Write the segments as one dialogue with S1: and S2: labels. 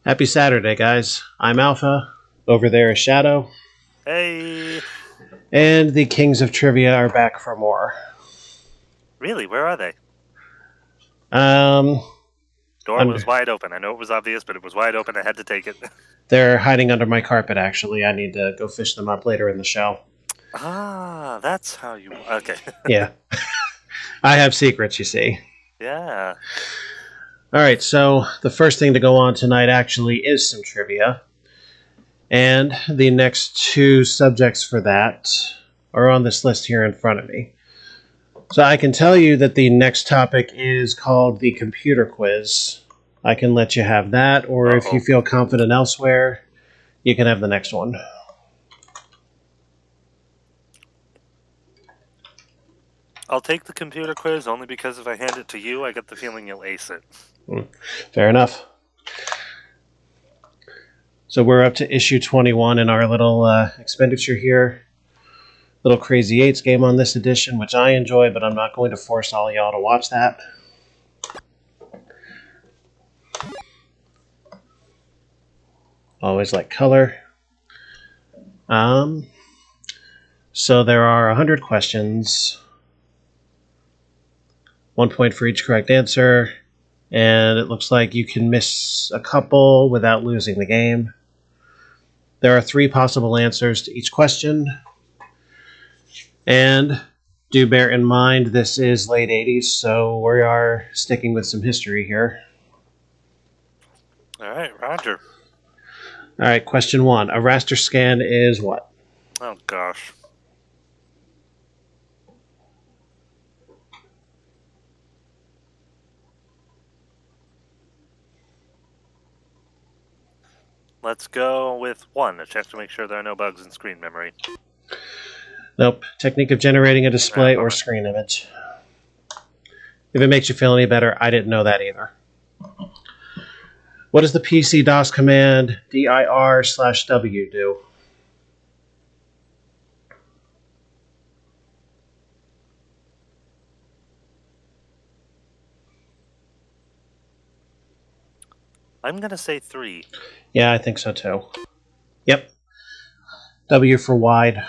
S1: Happy Saturday, guys. I'm Alpha. Over there is Shadow.
S2: Hey!
S1: And the Kings of Trivia are back for more.
S2: Really? Where are they? Door was wide open. I know it was obvious, but it was wide open. I had to take it.
S1: They're hiding under my carpet, actually. I need to go fish them up later in the show.
S2: Ah, that's how you... Okay.
S1: Yeah. I have secrets, you see.
S2: Yeah.
S1: Alright, so the first thing to go on tonight actually is some trivia. And the next two subjects for that are on this list here in front of me. So I can tell you that the next topic is called the computer quiz. I can let you have that, or if you feel confident elsewhere, you can have the next one.
S2: I'll take the computer quiz only because if I hand it to you, I get the feeling you'll ace it.
S1: Fair enough. So we're up to issue 21 in our little expenditure here. Little Crazy Eights game on this edition, which I enjoy, but I'm not going to force all y'all to watch that. Always like color. So there are 100 questions. 1 point for each correct answer. And it looks like you can miss a couple without losing the game. There are 3 possible answers to each question. And do bear in mind, this is late 80s, so we are sticking with some history here.
S2: All right, Roger.
S1: All right, question 1. A raster scan is what?
S2: Oh, gosh. Let's go with 1, a check to make sure there are no bugs in screen memory.
S1: Nope. Technique of generating a display or screen image. If it makes you feel any better, I didn't know that either. What does the PC DOS command dir/w do?
S2: I'm going to say 3.
S1: Yeah, I think so too. Yep. W for wide.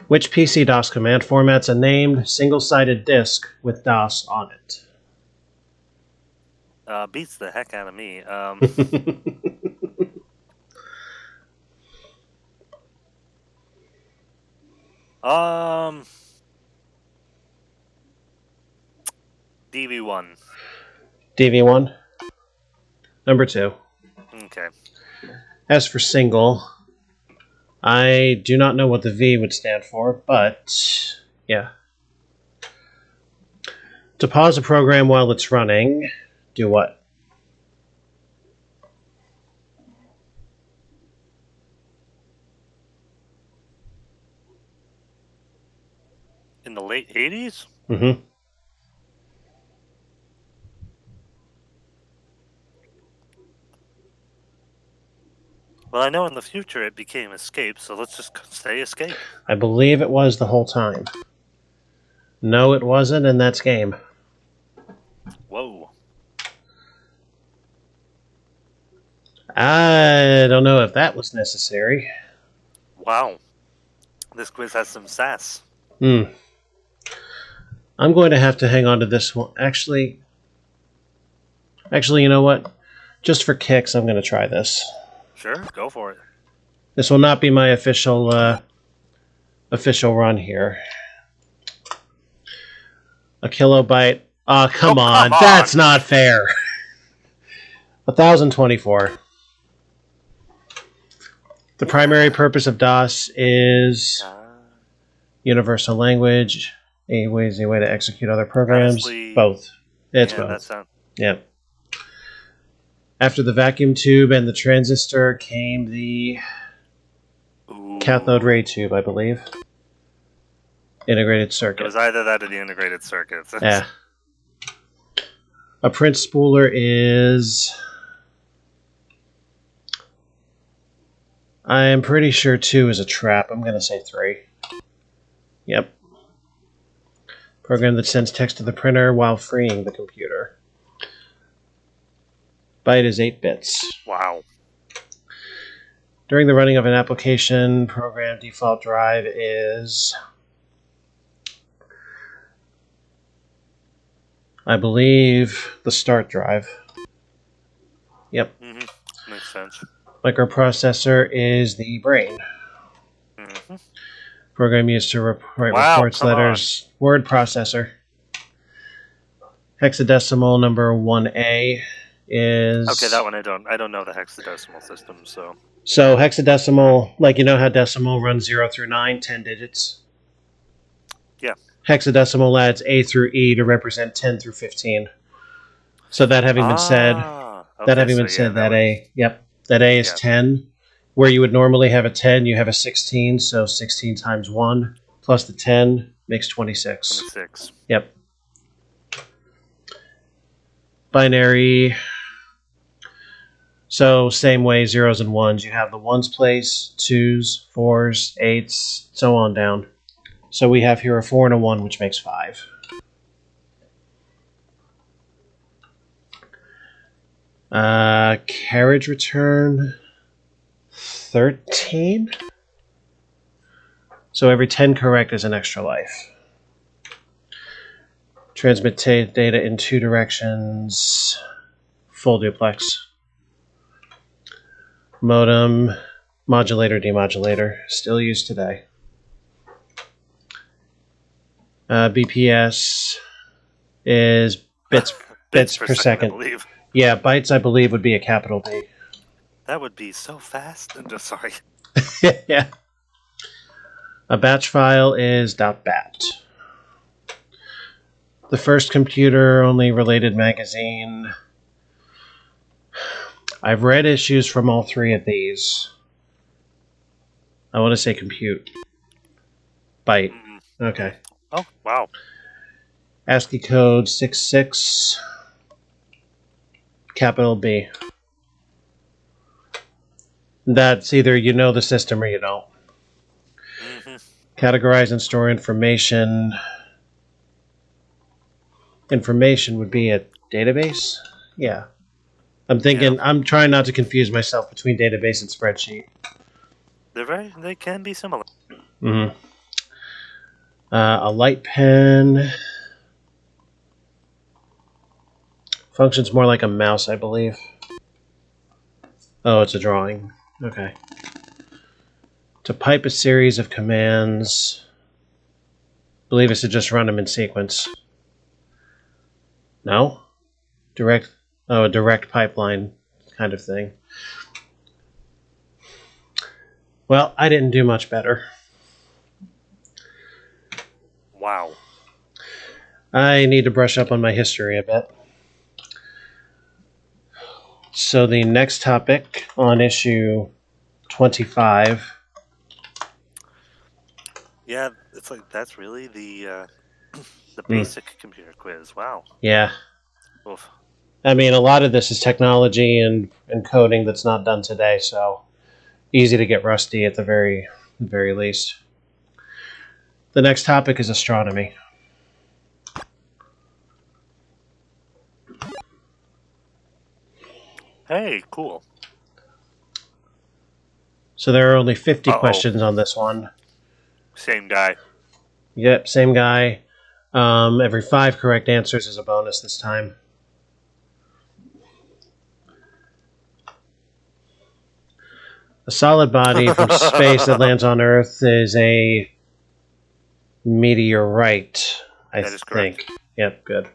S1: Which PC DOS command formats a named single-sided disk with DOS on it?
S2: Beats the heck out of me. DV1.
S1: DV1. Number 2.
S2: Okay.
S1: As for single, I do not know what the V would stand for, but yeah. To pause a program while it's running, do what?
S2: In the late 80s?
S1: Mm-hmm.
S2: Well, I know in the future it became escape, so let's just say escape.
S1: I believe it was the whole time. No, it wasn't, and that's game.
S2: Whoa.
S1: I don't know if that was necessary.
S2: Wow. This quiz has some sass.
S1: I'm going to have to hang on to this one. Actually, you know what? Just for kicks, I'm going to try this.
S2: Sure, go for it.
S1: This will not be my official run here. A kilobyte. Oh, come on. That's not fair. 1024. The primary purpose of DOS is universal language. A way to execute other programs.
S2: Honestly,
S1: both. It's both. Yep. After the vacuum tube and the transistor came the cathode ray tube, I believe. Integrated circuit.
S2: It was either that or the integrated circuit.
S1: Yeah. A print spooler is... I am pretty sure 2 is a trap. I'm going to say 3. Yep. Program that sends text to the printer while freeing the computer. Byte is 8 bits.
S2: Wow.
S1: During the running of an application, program default drive is, I believe, the start drive. Yep.
S2: Makes sense.
S1: Microprocessor is the brain. Program used to write reports, letters, word processor. Hexadecimal number 1A is...
S2: Okay, that one I don't know the hexadecimal system, so...
S1: So hexadecimal, like you know how decimal runs 0 through 9, 10 digits?
S2: Yeah.
S1: Hexadecimal adds A through E to represent 10 through 15. So that having been said, that A is 10. Where you would normally have a 10, you have a 16, so 16 times 1 plus the 10 makes 26.
S2: 26.
S1: Yep. Binary. So same way, zeros and ones. You have the ones place, twos, fours, eights, so on down. So we have here a 4 and a 1, which makes 5. Carriage return 13. So every 10 correct is an extra life. Transmit data in 2 directions. Full duplex. Modem, modulator, demodulator, still used today. BPS is bits per second.
S2: I believe.
S1: Yeah, bytes, I believe, would be a capital B.
S2: That would be so fast. I'm just sorry.
S1: Yeah. A batch file is .bat. The first computer-only related magazine. I've read issues from all 3 of these. I want to say compute. Byte. Okay.
S2: Oh, wow.
S1: ASCII code 66. Capital B. That's either you know the system or you don't. Categorize and store information. Information would be a database? Yeah. I'm thinking, I'm trying not to confuse myself between database and spreadsheet.
S2: They can be similar.
S1: A light pen. Functions more like a mouse, I believe. Oh, it's a drawing. Okay. To pipe a series of commands. I believe it's to just run them in sequence. No? A direct pipeline kind of thing. Well, I didn't do much better.
S2: Wow.
S1: I need to brush up on my history a bit. So the next topic on issue 25.
S2: Yeah, it's like that's really the basic computer quiz. Wow.
S1: Yeah.
S2: Oof.
S1: I mean, a lot of this is technology and coding that's not done today, so easy to get rusty at the very least. The next topic is astronomy.
S2: Hey, cool.
S1: So there are only 50 questions on this one.
S2: Same guy.
S1: Yep, same guy. Every 5 correct answers is a bonus this time. A solid body from space that lands on Earth is a meteorite, I think.
S2: Correct.
S1: Yep, good.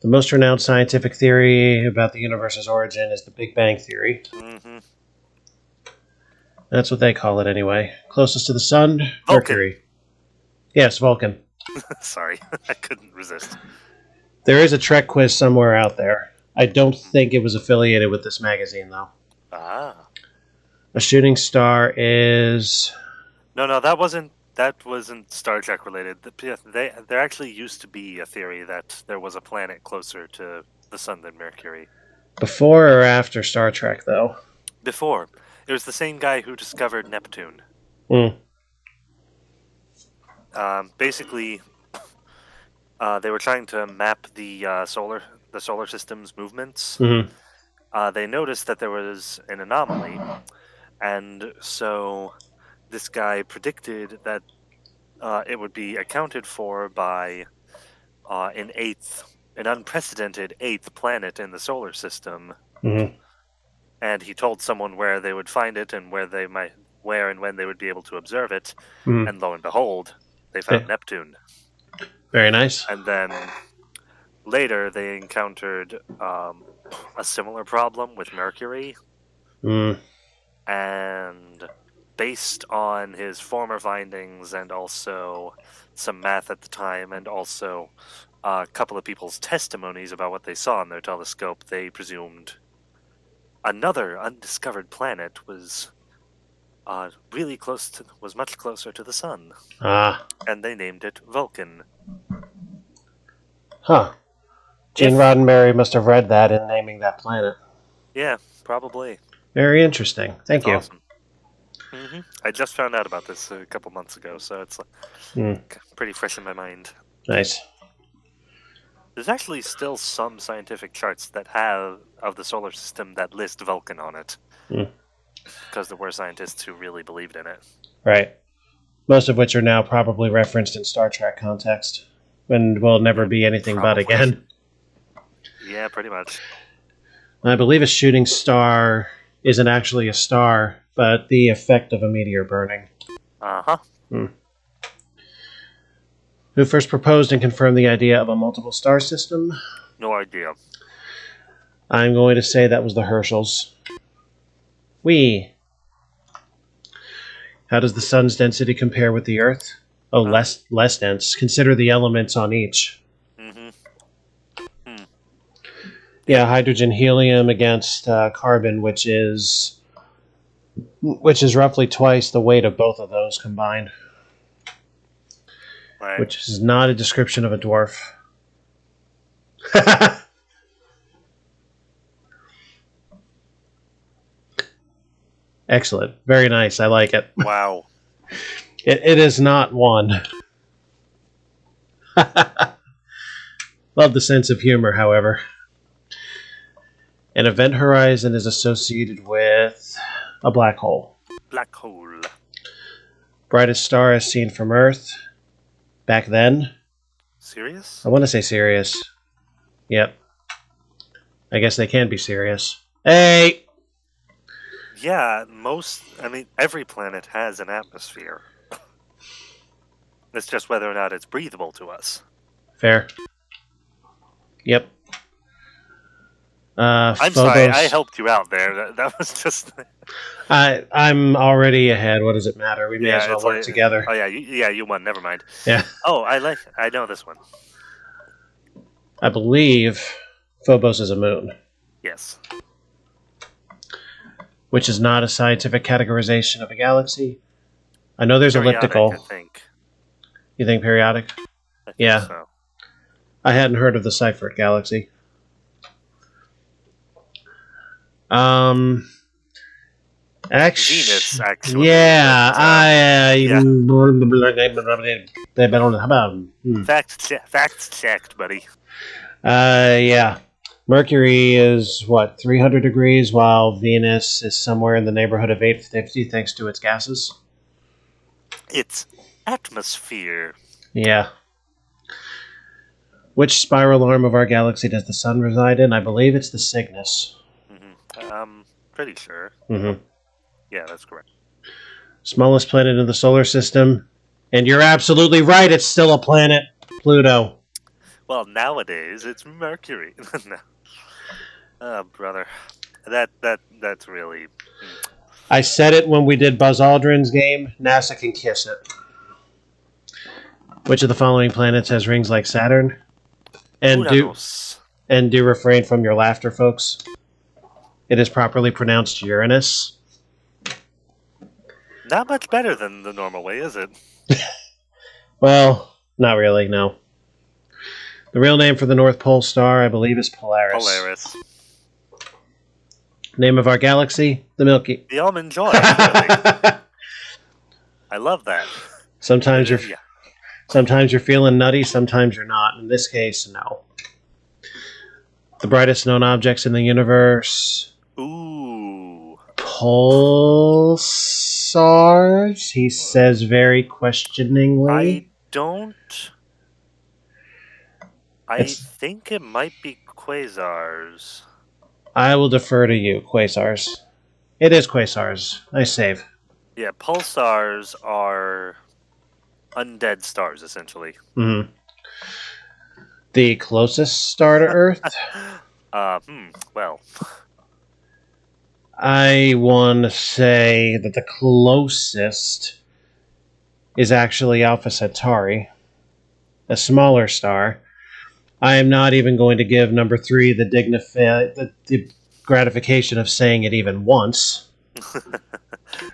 S1: The most renowned scientific theory about the universe's origin is the Big Bang Theory. That's what they call it anyway. Closest to the sun, Mercury. Yes, Vulcan.
S2: Sorry, I couldn't resist.
S1: There is a Trek quiz somewhere out there. I don't think it was affiliated with this magazine, though.
S2: Ah.
S1: A shooting star is...
S2: No, that wasn't Star Trek related. There actually used to be a theory that there was a planet closer to the sun than Mercury.
S1: Before or after Star Trek, though?
S2: Before. It was the same guy who discovered Neptune. Basically, They were trying to map the solar system's movements.
S1: Hmm.
S2: They noticed that there was an anomaly, and so this guy predicted that it would be accounted for by an unprecedented eighth planet in the solar system,
S1: Hmm.
S2: and he told someone where they would find it and where and when they would be able to observe it,
S1: Hmm.
S2: and lo and behold, they
S1: Yeah,
S2: found Neptune.
S1: very nice.
S2: And then later they encountered a similar problem with Mercury,
S1: Mm.
S2: and based on his former findings and also some math at the time, and also a couple of people's testimonies about what they saw in their telescope, they presumed another undiscovered planet was was much closer to the sun,
S1: Ah.
S2: and they named it Vulcan.
S1: Huh. Gene
S2: If
S1: Roddenberry must have read that in naming that planet.
S2: Yeah, probably.
S1: Very interesting. Thank
S2: It's
S1: you.
S2: awesome. I just found out about this a couple months ago, so it's
S1: Mm.
S2: pretty fresh in my mind.
S1: Nice.
S2: There's actually still some scientific charts that have of the solar system that list Vulcan on it,
S1: Mm.
S2: because there were scientists who really believed in it.
S1: Right. Most of which are now probably referenced in Star Trek context, and will never be anything but
S2: Probably.
S1: again.
S2: Yeah, pretty much.
S1: I believe a shooting star isn't actually a star, but the effect of a meteor burning.
S2: Uh-huh.
S1: Who first proposed and confirmed the idea of a multiple star system?
S2: No idea.
S1: I'm going to say that was the Herschels. How does the sun's density compare with the Earth? Oh, less dense. Consider the elements on each. Yeah, hydrogen, helium against carbon, which is roughly twice the weight of both of those combined.
S2: Right.
S1: Which is not a description of a dwarf. Excellent. Very nice. I like it.
S2: Wow.
S1: It is not one. Love the sense of humor, however. An event horizon is associated with a black hole.
S2: Black hole.
S1: Brightest star as seen from Earth. Back then.
S2: Serious?
S1: I want to say Sirius. Yep. I guess they can be serious. Hey!
S2: Yeah, every planet has an atmosphere. It's just whether or not it's breathable to us.
S1: Fair. Yep.
S2: I'm
S1: Phobos.
S2: sorry, I helped you out there. That was just...
S1: I'm already ahead. What does it matter? We may as well work together.
S2: Oh, yeah, you won. Never mind.
S1: Yeah.
S2: Oh, I know this one.
S1: I believe Phobos is a moon.
S2: Yes.
S1: Which is not a scientific categorization of a galaxy. I know there's
S2: Periodic,
S1: elliptical.
S2: I think.
S1: You think periodic?
S2: I think
S1: Yeah.
S2: so.
S1: I hadn't heard of the Seifert galaxy.
S2: Venus, actually.
S1: Yeah,
S2: Facts checked, buddy.
S1: Yeah. Mercury is, 300 degrees, while Venus is somewhere in the neighborhood of 850 thanks to its gases?
S2: It's atmosphere.
S1: Yeah. Which spiral arm of our galaxy does the sun reside in? I believe it's the Cygnus.
S2: Pretty sure.
S1: Mm-hmm.
S2: Yeah, that's correct.
S1: Smallest planet in the solar system. And you're absolutely right, it's still a planet. Pluto.
S2: Well, nowadays it's Mercury. No. Oh, brother, that's really.
S1: I said it when we did Buzz Aldrin's game. NASA can kiss it. Which of the following planets has rings like Saturn? And do refrain from your laughter, folks. It is properly pronounced Uranus.
S2: Not much better than the normal way, is it?
S1: Well, not really, no. The real name for the North Pole star, I believe, is Polaris.
S2: Polaris.
S1: Name of our galaxy? The Milky.
S2: The Almond Joy, really. I love that.
S1: Sometimes Sometimes you're feeling nutty, sometimes you're not. In this case, no. The brightest known objects in the universe.
S2: Ooh.
S1: Pulsars, he says very questioningly.
S2: I think it might be quasars.
S1: I will defer to you, quasars. It is quasars. I save.
S2: Yeah, pulsars are undead stars, essentially.
S1: Mm-hmm. The closest star to Earth?
S2: Well.
S1: I want to say that the closest is actually Alpha Centauri, a smaller star. I am not even going to give number 3 the gratification of saying it even once.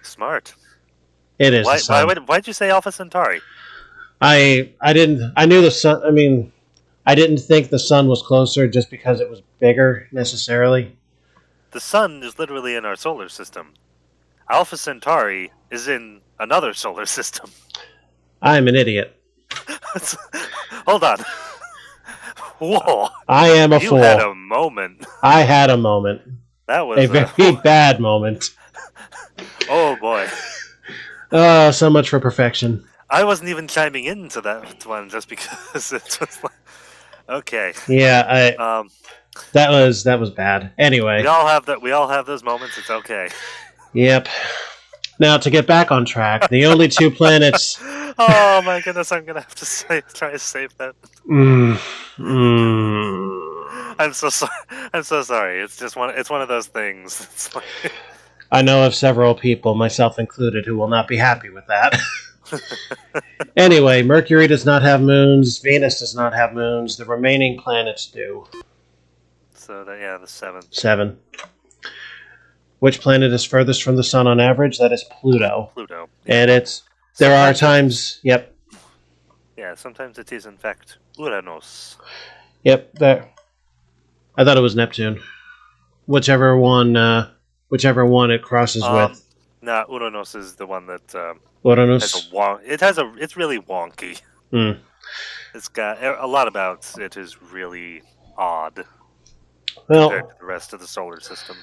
S2: Smart.
S1: It is the sun.
S2: Why'd you say Alpha Centauri?
S1: I knew the sun. I mean, I didn't think the sun was closer just because it was bigger necessarily.
S2: The sun is literally in our solar system. Alpha Centauri is in another solar system.
S1: I'm an idiot.
S2: Hold on. Whoa.
S1: I am a fool.
S2: You had a moment.
S1: I had a moment.
S2: That was
S1: a very bad moment.
S2: Oh boy.
S1: Oh, so much for perfection.
S2: I wasn't even chiming into that one just because it was like, okay.
S1: Yeah, that was bad. Anyway,
S2: we all have that. We all have those moments. It's okay.
S1: Yep. Now to get back on track, the only 2 planets.
S2: Oh my goodness! I'm gonna have to try to save that. I'm so sorry. I'm so sorry. It's just one. It's one of those things. It's like...
S1: I know of several people, myself included, who will not be happy with that. Anyway, Mercury does not have moons. Venus does not have moons. The remaining planets do.
S2: So the 7.
S1: 7. Which planet is furthest from the sun on average? That is Pluto.
S2: Pluto.
S1: Yeah. And there are times. Yep.
S2: Yeah, sometimes it is in fact Uranus.
S1: Yep. There. I thought it was Neptune. Whichever one it crosses with.
S2: Nah, Uranus is the one that
S1: Uranus.
S2: It's really wonky.
S1: Hmm.
S2: It's got a lot about it is really odd
S1: Well,
S2: compared to the rest of the solar system.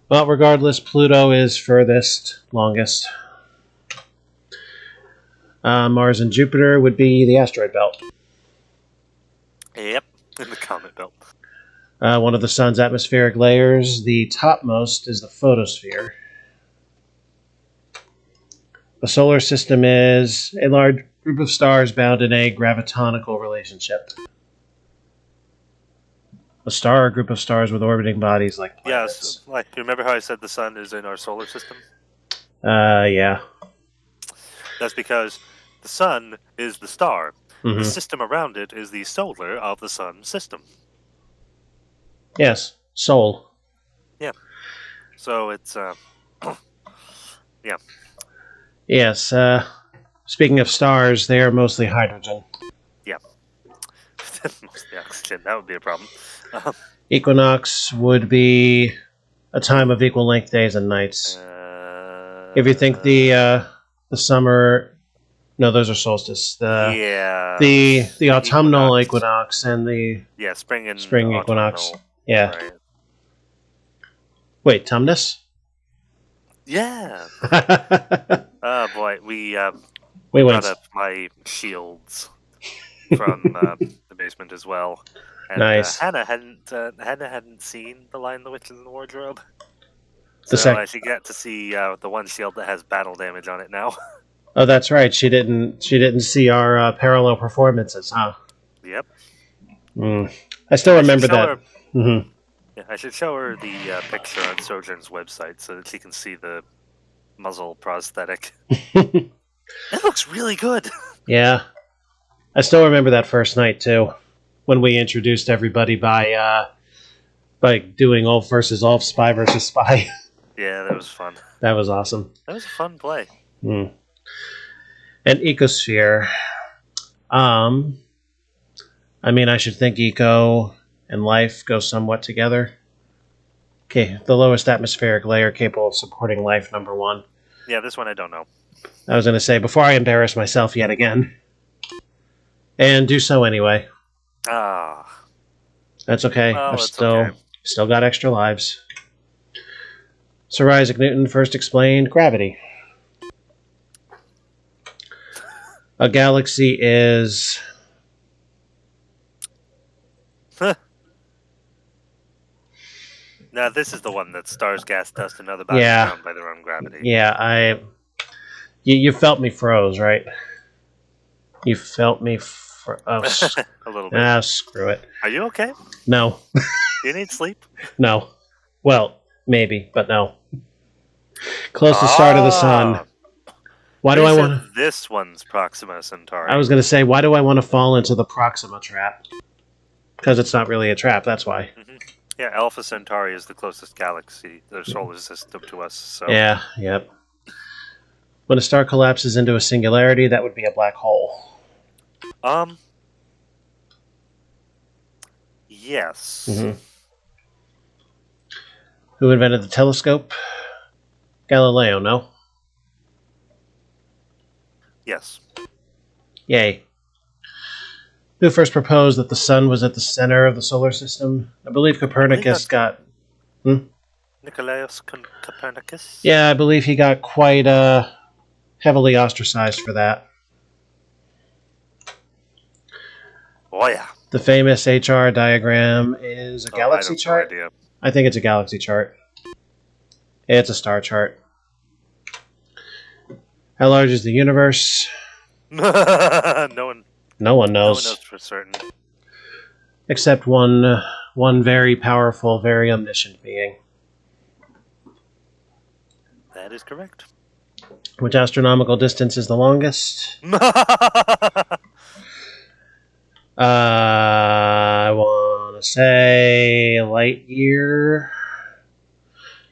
S1: Well, regardless, Pluto is furthest, longest. Mars and Jupiter would be the asteroid belt.
S2: Yep, in the comet belt.
S1: One of the sun's atmospheric layers, the topmost, is the photosphere. The solar system is a large group of stars bound in a gravitonical relationship. A star or a group of stars with orbiting bodies like planets.
S2: Yes, like, remember how I said the sun is in our solar system?
S1: Yeah.
S2: That's because the sun is the star.
S1: Mm-hmm.
S2: The system around it is the solar of the sun system.
S1: Yes, Sol.
S2: Yeah. So it's, yeah.
S1: Yes, speaking of stars, they are mostly hydrogen.
S2: Yeah. Mostly oxygen, that would be a problem.
S1: Equinox would be a time of equal length days and nights. If you think the summer, no, those are solstice. The autumnal equinox and the
S2: spring
S1: equinox. Yeah.
S2: Right.
S1: Wait, Tumnus?
S2: Yeah. Oh boy, we
S1: went
S2: brought up my shields from the basement as well. And,
S1: nice.
S2: Hannah hadn't seen The Lion, the Witch, and the Wardrobe, so she got to see the one shield that has battle damage on it now.
S1: Oh, that's right. She didn't see our parallel performances, huh?
S2: Yep.
S1: I still remember that. Mm-hmm.
S2: Yeah, I should show her the picture on Sojourn's website so that she can see the muzzle prosthetic. It looks really good. Yeah.
S1: I still remember that first night, too, when we introduced everybody by doing Ulf versus Ulf, Spy versus Spy.
S2: Yeah, that was fun.
S1: That was awesome.
S2: That was a fun play.
S1: And Ecosphere. I mean, I should think eco and life go somewhat together. Okay, the lowest atmospheric layer capable of supporting life, number 1.
S2: Yeah, this one I don't know.
S1: I was going to say, before I embarrass myself yet again. And do so anyway.
S2: Ah.
S1: That's okay.
S2: Well,
S1: I've
S2: it's okay.
S1: still got extra lives. Sir Isaac Newton first explained gravity. A galaxy is...
S2: Now, this is the one that stars, gas, dust, and other bodies
S1: Yeah.
S2: bound by their own gravity.
S1: Yeah, You felt me froze, right? You felt me
S2: A little bit.
S1: Screw it.
S2: Are you okay?
S1: No.
S2: Do you need sleep?
S1: No. Well, maybe, but no. Closest star to the sun. Why do I want to...
S2: This one's Proxima Centauri.
S1: I was going to say, why do I want to fall into the Proxima trap? Because it's not really a trap, that's why.
S2: Mm-hmm. Yeah, Alpha Centauri is the closest galaxy, the solar system to us. So.
S1: Yeah, yep. When a star collapses into a singularity, that would be a black hole.
S2: Yes.
S1: Mm-hmm. Who invented the telescope? Galileo, no?
S2: Yes.
S1: Yay. Who first proposed that the sun was at the center of the solar system? I believe Copernicus got...
S2: Nicolaus Copernicus?
S1: Yeah, I believe he got quite heavily ostracized for that.
S2: Oh, yeah.
S1: The famous HR diagram is a galaxy chart?
S2: No idea.
S1: I think it's a galaxy chart. It's a star chart. How large is the universe?
S2: No one knows.
S1: No one knows
S2: for certain.
S1: Except one very powerful, very omniscient being.
S2: That is correct.
S1: Which astronomical distance is the longest? I want to say light year.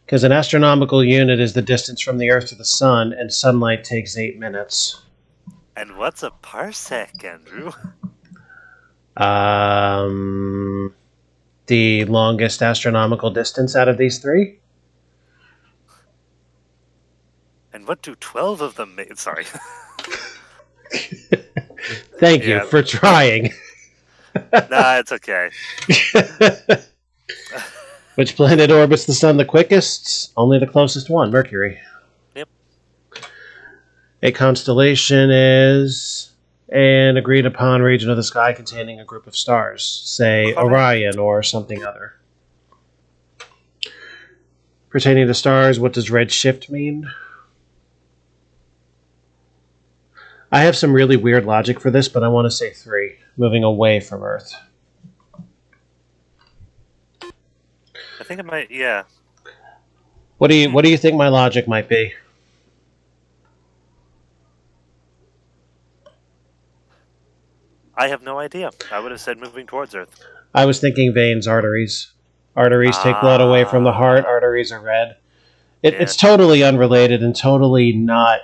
S1: Because an astronomical unit is the distance from the Earth to the Sun, and sunlight takes 8 minutes.
S2: And what's a parsec, Andrew?
S1: The longest astronomical distance out of these three?
S2: And what do 12 of them make? Sorry.
S1: Thank you for trying.
S2: Nah, it's okay.
S1: Which planet orbits the sun the quickest? Only the closest one, Mercury.
S2: Yep.
S1: A constellation is an agreed upon region of the sky containing a group of stars, say Orion or something other. Pertaining to stars, what does redshift mean? I have some really weird logic for this, but I want to say 3, moving away from Earth.
S2: I think it might, yeah.
S1: What do you think my logic might be?
S2: I have no idea. I would have said moving towards Earth.
S1: I was thinking veins, arteries. Arteries take blood away from the heart. Arteries are red. It's totally unrelated and totally not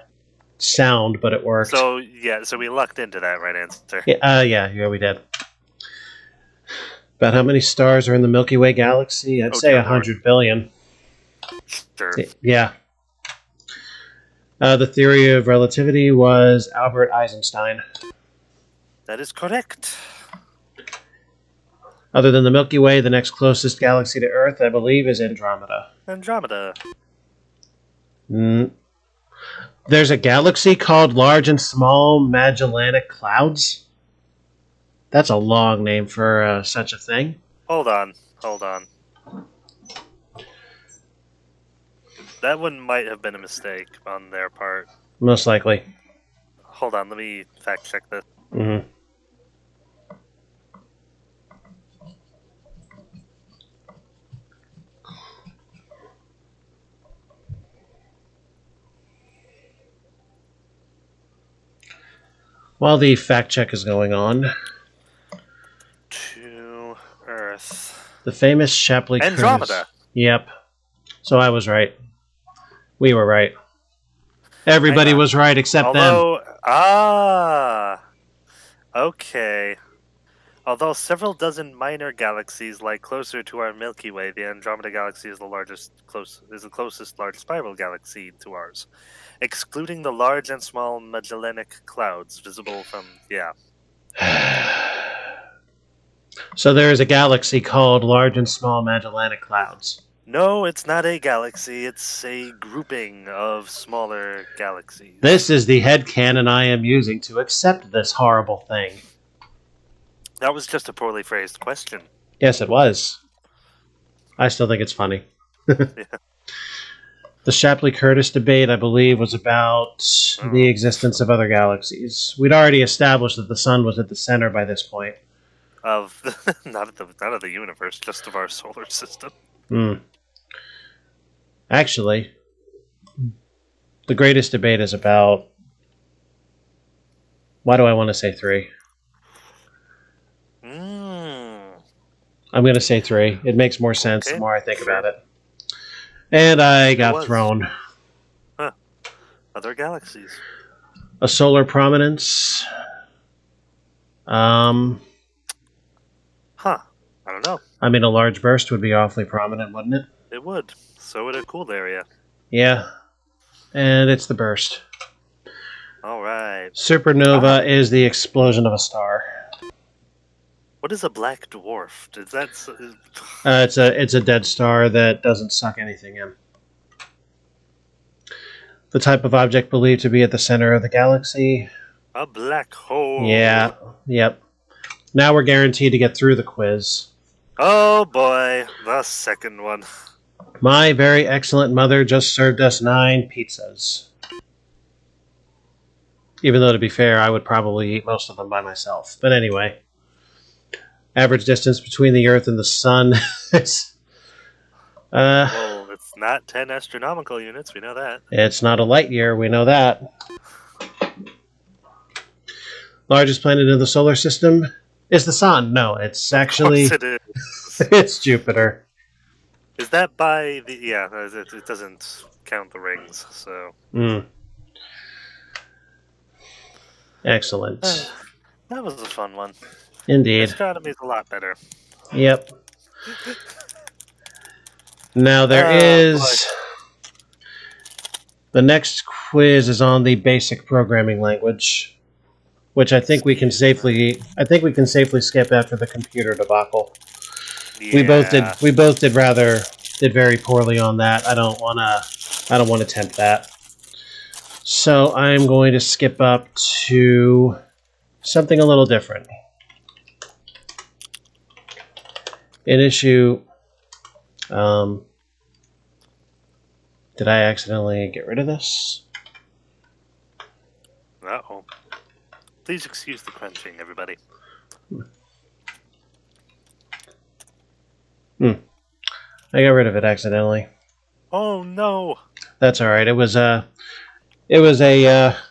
S1: sound, but it worked.
S2: So, yeah, so we lucked into that right answer.
S1: Yeah, we did. About how many stars are in the Milky Way galaxy? I'd say 100 billion.
S2: Sure.
S1: Yeah. The theory of relativity was Albert Einstein.
S2: That is correct.
S1: Other than the Milky Way, the next closest galaxy to Earth, I believe, is Andromeda.
S2: Andromeda.
S1: There's a galaxy called Large and Small Magellanic Clouds? That's a long name for such a thing.
S2: Hold on. That one might have been a mistake on their part.
S1: Most likely.
S2: Hold on, let me fact check this.
S1: Mm-hmm. While the fact check is going on...
S2: To Earth.
S1: The famous Shapley cruise.
S2: Andromeda!
S1: Yep. So I was right. We were right. Everybody was right except them.
S2: Okay. Although several dozen minor galaxies lie closer to our Milky Way, the Andromeda Galaxy is the closest large spiral galaxy to ours, excluding the large and small Magellanic Clouds visible from
S1: So there is a galaxy called Large and Small Magellanic Clouds.
S2: No, it's not a galaxy. It's a grouping of smaller galaxies.
S1: This is the headcanon I am using to accept this horrible thing.
S2: That was just a poorly phrased question.
S1: Yes, it was. I still think it's funny.
S2: Yeah.
S1: The Shapley-Curtis debate, I believe, was about the existence of other galaxies. We'd already established that the sun was at the center by this point.
S2: Of not of the universe, just of our solar system.
S1: Actually, the greatest debate is about... Why do I want to say 3? I'm going to say 3. It makes more sense the more I think about it. And I got thrown.
S2: Huh. Other galaxies.
S1: A solar prominence.
S2: Huh. I don't know.
S1: I mean, a large burst would be awfully prominent, wouldn't it?
S2: It would. So would a cooled area.
S1: Yeah. And it's the burst.
S2: All right.
S1: Supernova is the explosion of a star.
S2: What is a black dwarf? Is that?
S1: It's a dead star that doesn't suck anything in. The type of object believed to be at the center of the galaxy.
S2: A black hole.
S1: Yeah. Yep. Now we're guaranteed to get through the quiz.
S2: Oh boy, the second one.
S1: My very excellent mother just served us 9 pizzas. Even though, to be fair, I would probably eat most of them by myself. But anyway. Average distance between the Earth and the Sun is...
S2: well, it's not 10 astronomical units, we know that.
S1: It's not a light year, we know that. Largest planet in the solar system is the Sun. No, it's actually...
S2: Of course it is.
S1: It's Jupiter.
S2: Is that by the... Yeah, it doesn't count the rings, so...
S1: Excellent.
S2: That was a fun one.
S1: Indeed.
S2: Astronomy's a lot better.
S1: Yep. Now there is... The next quiz is on the basic programming language, which I think we can safely skip after the computer debacle.
S2: Yeah.
S1: We both did very poorly on that. I don't want to tempt that. So I'm going to skip up to something a little different. In issue, did I accidentally get rid of this?
S2: Uh-oh. Please excuse the crunching, everybody.
S1: I got rid of it accidentally.
S2: Oh no!
S1: That's all right. It was a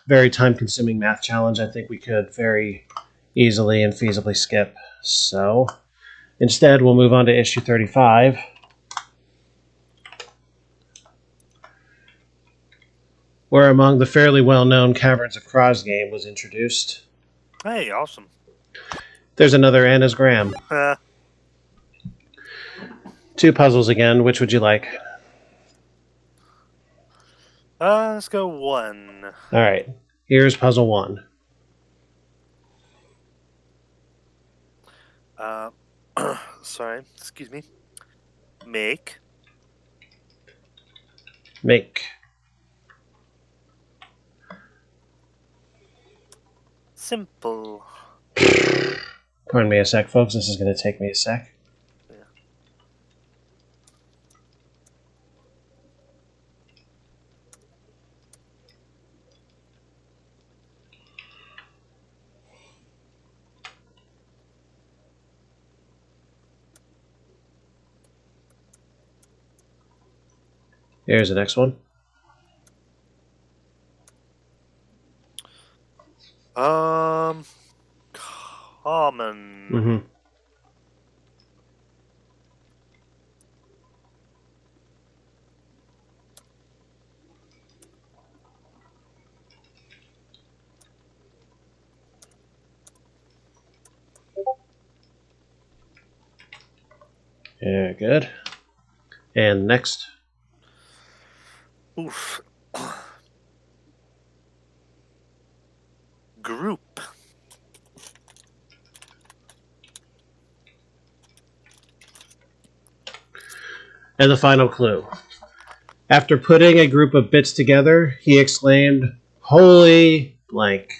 S1: very time-consuming math challenge. I think we could very easily and feasibly skip. So instead, we'll move on to issue 35. Where among the fairly well-known Caverns of Kraz game was introduced.
S2: Hey, awesome.
S1: There's another Anna's Gram. 2 puzzles again. Which would you like?
S2: Let's go 1.
S1: All right. Here's puzzle 1.
S2: Sorry, excuse me. Make. Simple.
S1: Pardon me a sec, folks. This is going to take me a sec.
S2: Yeah.
S1: Here's the next one.
S2: Common.
S1: Mm-hmm. Yeah, good. And next.
S2: Oof. Group.
S1: And the final clue. After putting a group of bits together, he exclaimed, "Holy blank."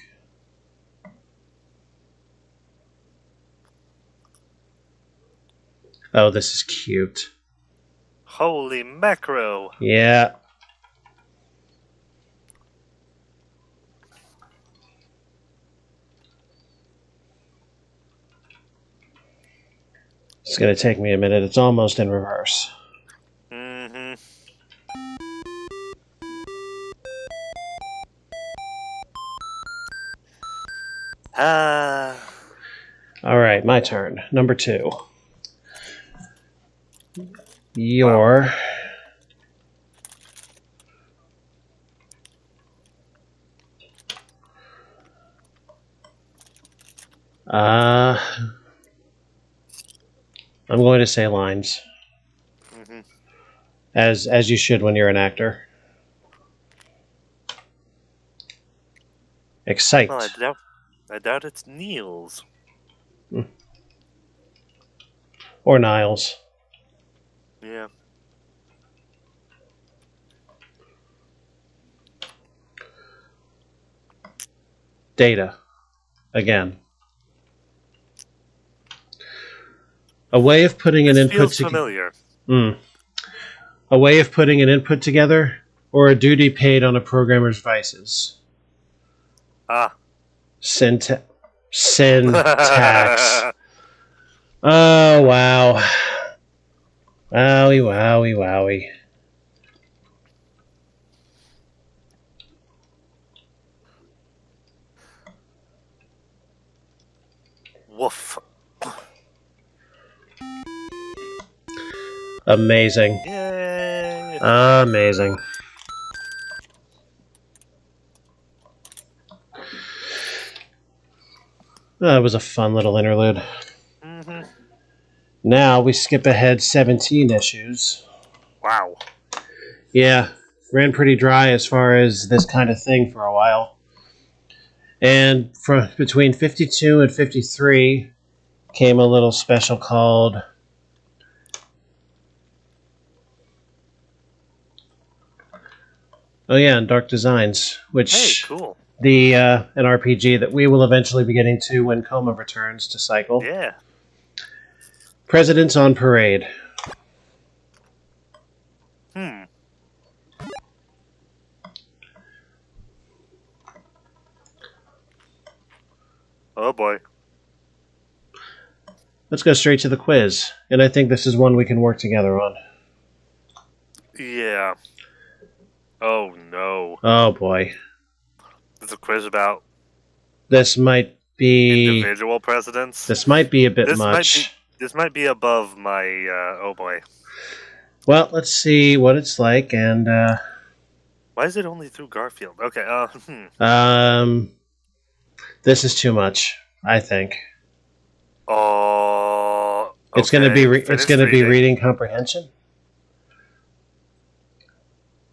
S1: Oh, this is cute.
S2: Holy macro!
S1: Yeah. It's going to take me a minute. It's almost in reverse.
S2: Mm-hmm. Ah.
S1: All right, my turn. Number 2. Your... I'm going to say lines.
S2: Mm-hmm.
S1: As you should when you're an actor. Excite.
S2: Well, I doubt it's Niels.
S1: Or Niles.
S2: Yeah.
S1: Data. Again. A way of putting an
S2: This
S1: input
S2: feels
S1: together.
S2: familiar.
S1: A way of putting an input together, or a duty paid on a programmer's vices.
S2: Ah.
S1: Syntax. Oh, wow. Wowie, wowie, wowie.
S2: Woof.
S1: Amazing.
S2: Yay!
S1: Amazing. That was a fun little interlude.
S2: Mm-hmm.
S1: Now we skip ahead 17 issues.
S2: Wow.
S1: Yeah, ran pretty dry as far as this kind of thing for a while. And from between 52 and 53 came a little special called and Dark Designs, which
S2: Hey, cool.
S1: an RPG that we will eventually be getting to when Coma returns to Cycle.
S2: Yeah.
S1: Presidents on Parade.
S2: Oh boy.
S1: Let's go straight to the quiz, and I think this is one we can work together on.
S2: Yeah. Oh no.
S1: Oh boy.
S2: There's a quiz about
S1: This might be...
S2: individual presidents.
S1: This might be a bit much.
S2: This might be above my, oh boy.
S1: Well, let's see what it's like, and,
S2: Why is it only through Garfield? Okay,
S1: this is too much, I think.
S2: Oh, okay.
S1: It's going to be reading comprehension.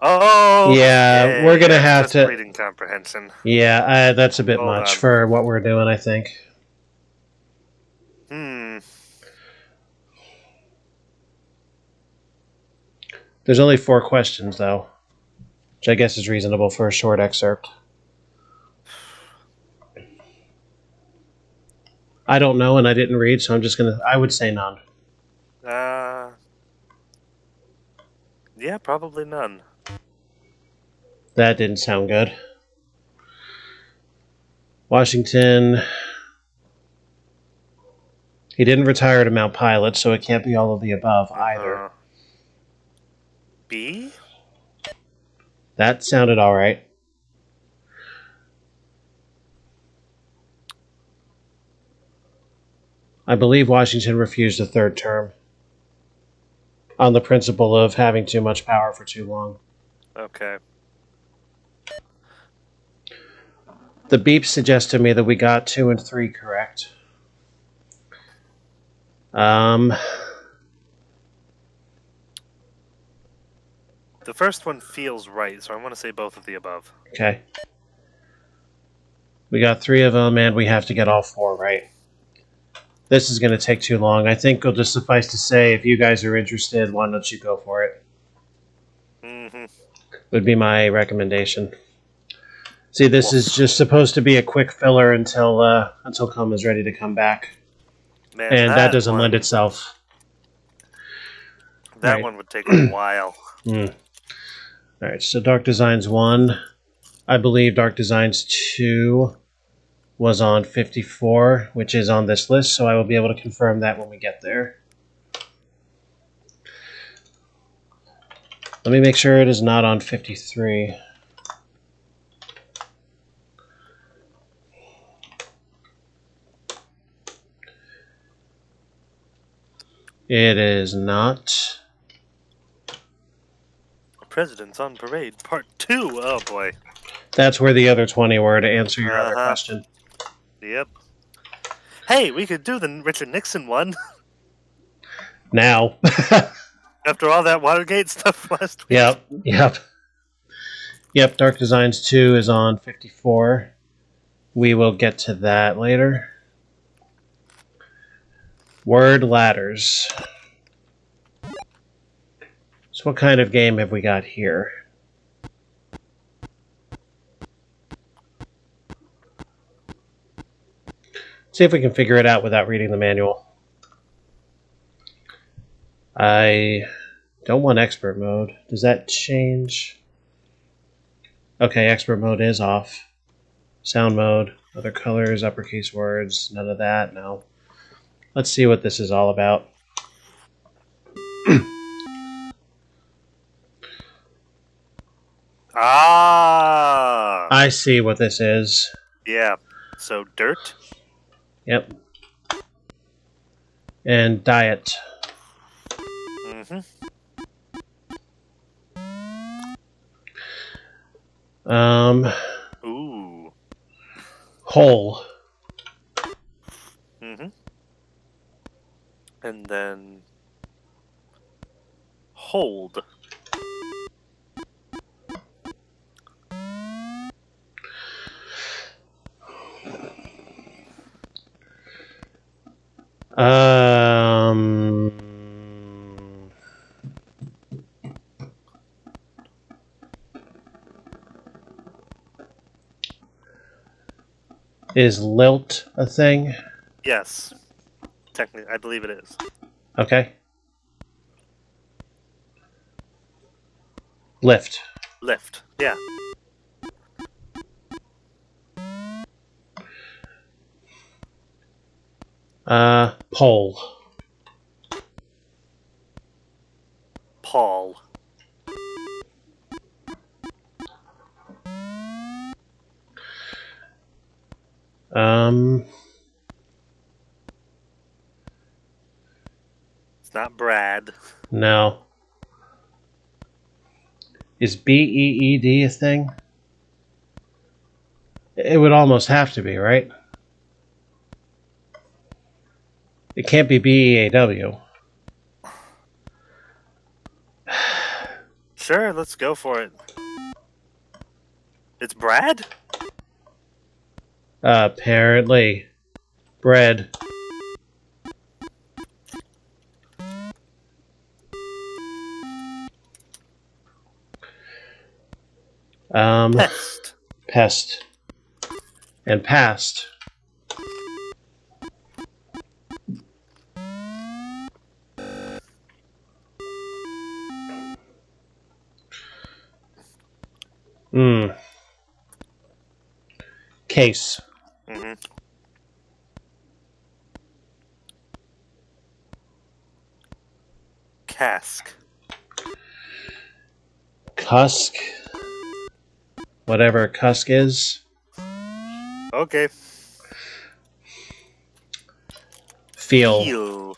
S2: Oh,
S1: yeah, we're gonna have to
S2: reading comprehension.
S1: Yeah, that's a bit much for what we're doing, I think. There's only 4 questions, though, which I guess is reasonable for a short excerpt. I don't know, and I didn't read, so I would say none.
S2: Yeah, probably none.
S1: That didn't sound good. Washington... He didn't retire to Mount Pilot, so it can't be all of the above either.
S2: B?
S1: That sounded alright. I believe Washington refused a 3rd term on the principle of having too much power for too long.
S2: Okay.
S1: The beep suggests to me that we got 2 and 3 correct.
S2: The first one feels right, so I want to say both of the above.
S1: Okay. We got 3 of them, and we have to get all 4 right. This is going to take too long. I think it'll just suffice to say, if you guys are interested, why don't you go for it?
S2: Mm-hmm.
S1: Would be my recommendation. See, this is just supposed to be a quick filler until Koma is ready to come back.
S2: Man,
S1: And that doesn't lend itself.
S2: That one would take a while.
S1: Alright, so Dark Designs 1. I believe Dark Designs 2 was on 54, which is on this list, so I will be able to confirm that when we get there. Let me make sure it is not on 53. It is not.
S2: Presidents on Parade, Part 2. Oh, boy.
S1: That's where the other 20 were, to answer your other question.
S2: Yep. Hey, we could do the Richard Nixon one.
S1: Now.
S2: After all that Watergate stuff last week.
S1: Yep, Dark Designs 2 is on 54. We will get to that later. Word ladders. So what kind of game have we got here? See if we can figure it out without reading the manual. I don't want expert mode. Does that change? Okay, expert mode is off. Sound mode, other colors, uppercase words, none of that, no. Let's see what this is all about.
S2: Ah!
S1: I see what this is.
S2: Yeah, so dirt?
S1: Yep. And diet.
S2: Mm-hmm. Ooh.
S1: Whole.
S2: Mm-hmm. And then hold.
S1: Is lilt a thing?
S2: Yes. Technically, I believe it is.
S1: Okay. Lift.
S2: Lift. Yeah.
S1: Pole.
S2: Paul. It's not Brad.
S1: No. Is BEED a thing? It would almost have to be, right? It can't be BEAW.
S2: Sure, let's go for it. It's Brad?
S1: Apparently. Bread.
S2: Pest.
S1: Pest. And past. Case.
S2: Mm-hmm. Cask.
S1: Cusk. Whatever cusk is.
S2: Okay.
S1: Feel.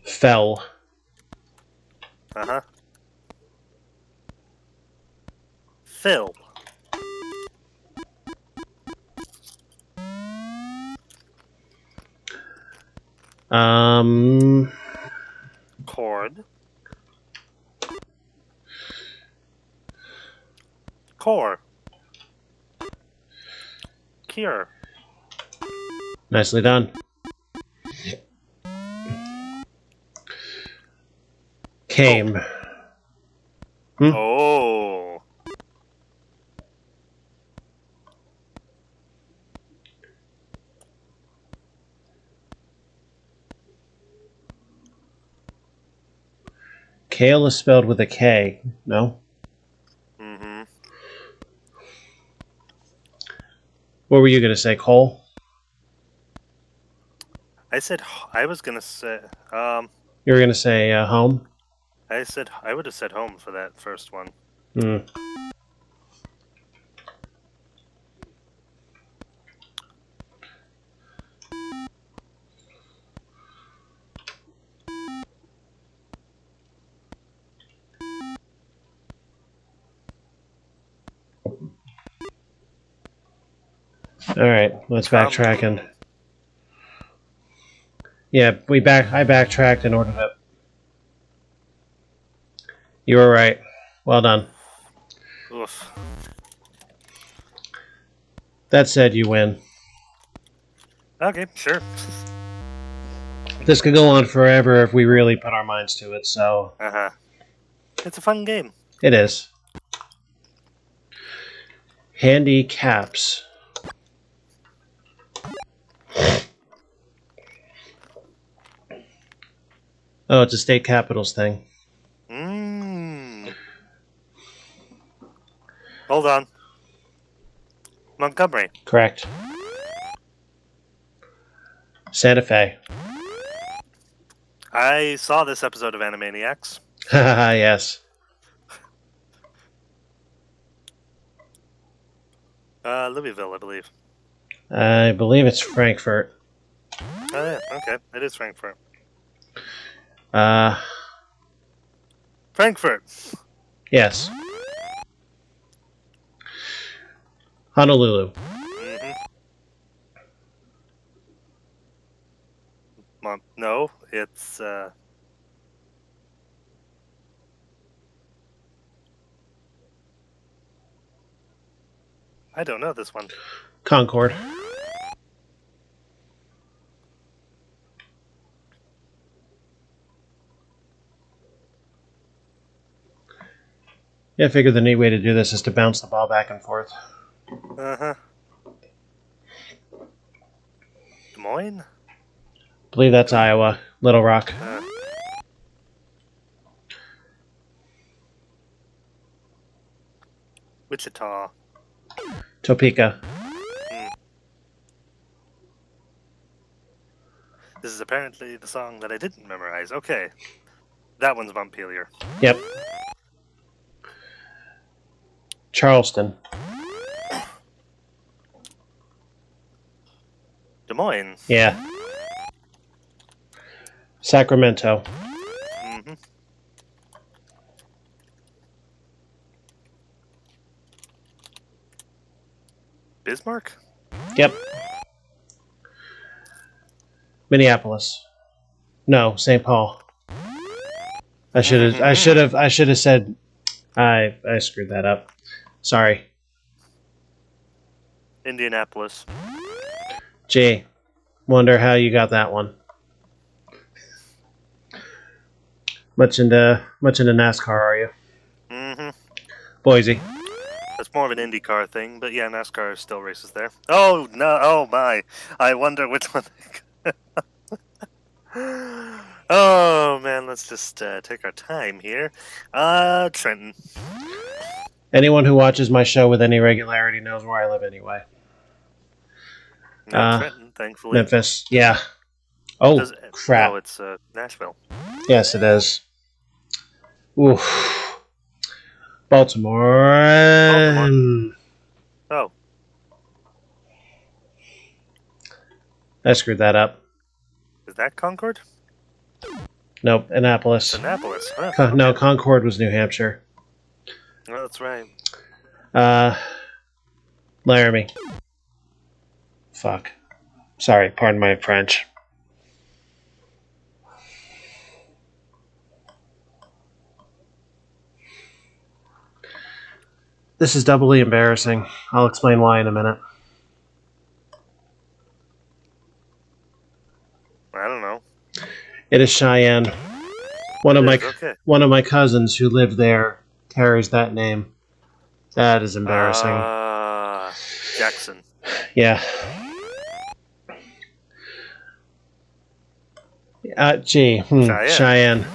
S1: Fell.
S2: Uh-huh. Fill. Chord. Core. Cure.
S1: Nicely done. Came.
S2: Oh.
S1: Kale is spelled with a K. No?
S2: Mm-hmm.
S1: What were you going to say, Cole?
S2: I was gonna say,
S1: You were going to say home?
S2: I would have said home for that first one.
S1: Hmm. Alright, let's backtracking. Yeah, I backtracked in order to... You were right. Well done.
S2: Oof.
S1: That said, you win.
S2: Okay, sure.
S1: This could go on forever if we really put our minds to it, so...
S2: Uh-huh. It's a fun game.
S1: It is. Handicaps. Oh, it's a state capitals thing.
S2: Hold on. Montgomery.
S1: Correct. Santa Fe.
S2: I saw this episode of Animaniacs.
S1: Haha, yes.
S2: Louisville, I believe.
S1: I believe it's Frankfurt.
S2: Oh, yeah, okay. It is Frankfurt. Frankfurt!
S1: Yes. Honolulu.
S2: Mm-hmm. No, it's, I don't know this one.
S1: Concord. Yeah, I figure the neat way to do this is to bounce the ball back and forth.
S2: Uh-huh. Des Moines?
S1: I believe that's Iowa. Little Rock.
S2: Wichita.
S1: Topeka.
S2: This is apparently the song that I didn't memorize. Okay. That one's Montpelier.
S1: Yep. Charleston.
S2: Des Moines.
S1: Yeah. Sacramento.
S2: Mm-hmm. Bismarck?
S1: Yep. Minneapolis. No, St. Paul. I should have said I screwed that up. Sorry.
S2: Indianapolis.
S1: Gee. Wonder how you got that one. Much into NASCAR, are you?
S2: Mm-hmm.
S1: Boise.
S2: That's more of an IndyCar thing, but yeah, NASCAR still races there. Oh, no, oh my. I wonder which one. Oh, man, let's just take our time here. Trenton.
S1: Anyone who watches my show with any regularity knows where I live anyway.
S2: No, Trenton, thankfully.
S1: Memphis, yeah. Oh, crap.
S2: No, it's Nashville.
S1: Yes, it is. Oof. Baltimore.
S2: Oh.
S1: I screwed that up.
S2: Is that Concord?
S1: Nope, Annapolis.
S2: It's Annapolis. Huh, okay.
S1: No, Concord was New Hampshire.
S2: Oh, that's right.
S1: Laramie. Fuck. Sorry, pardon my French. This is doubly embarrassing. I'll explain why in a minute.
S2: I don't know.
S1: It is Cheyenne.
S2: Okay.
S1: One of my cousins who lived there carries that name. That is embarrassing.
S2: Jackson.
S1: Yeah. Cheyenne.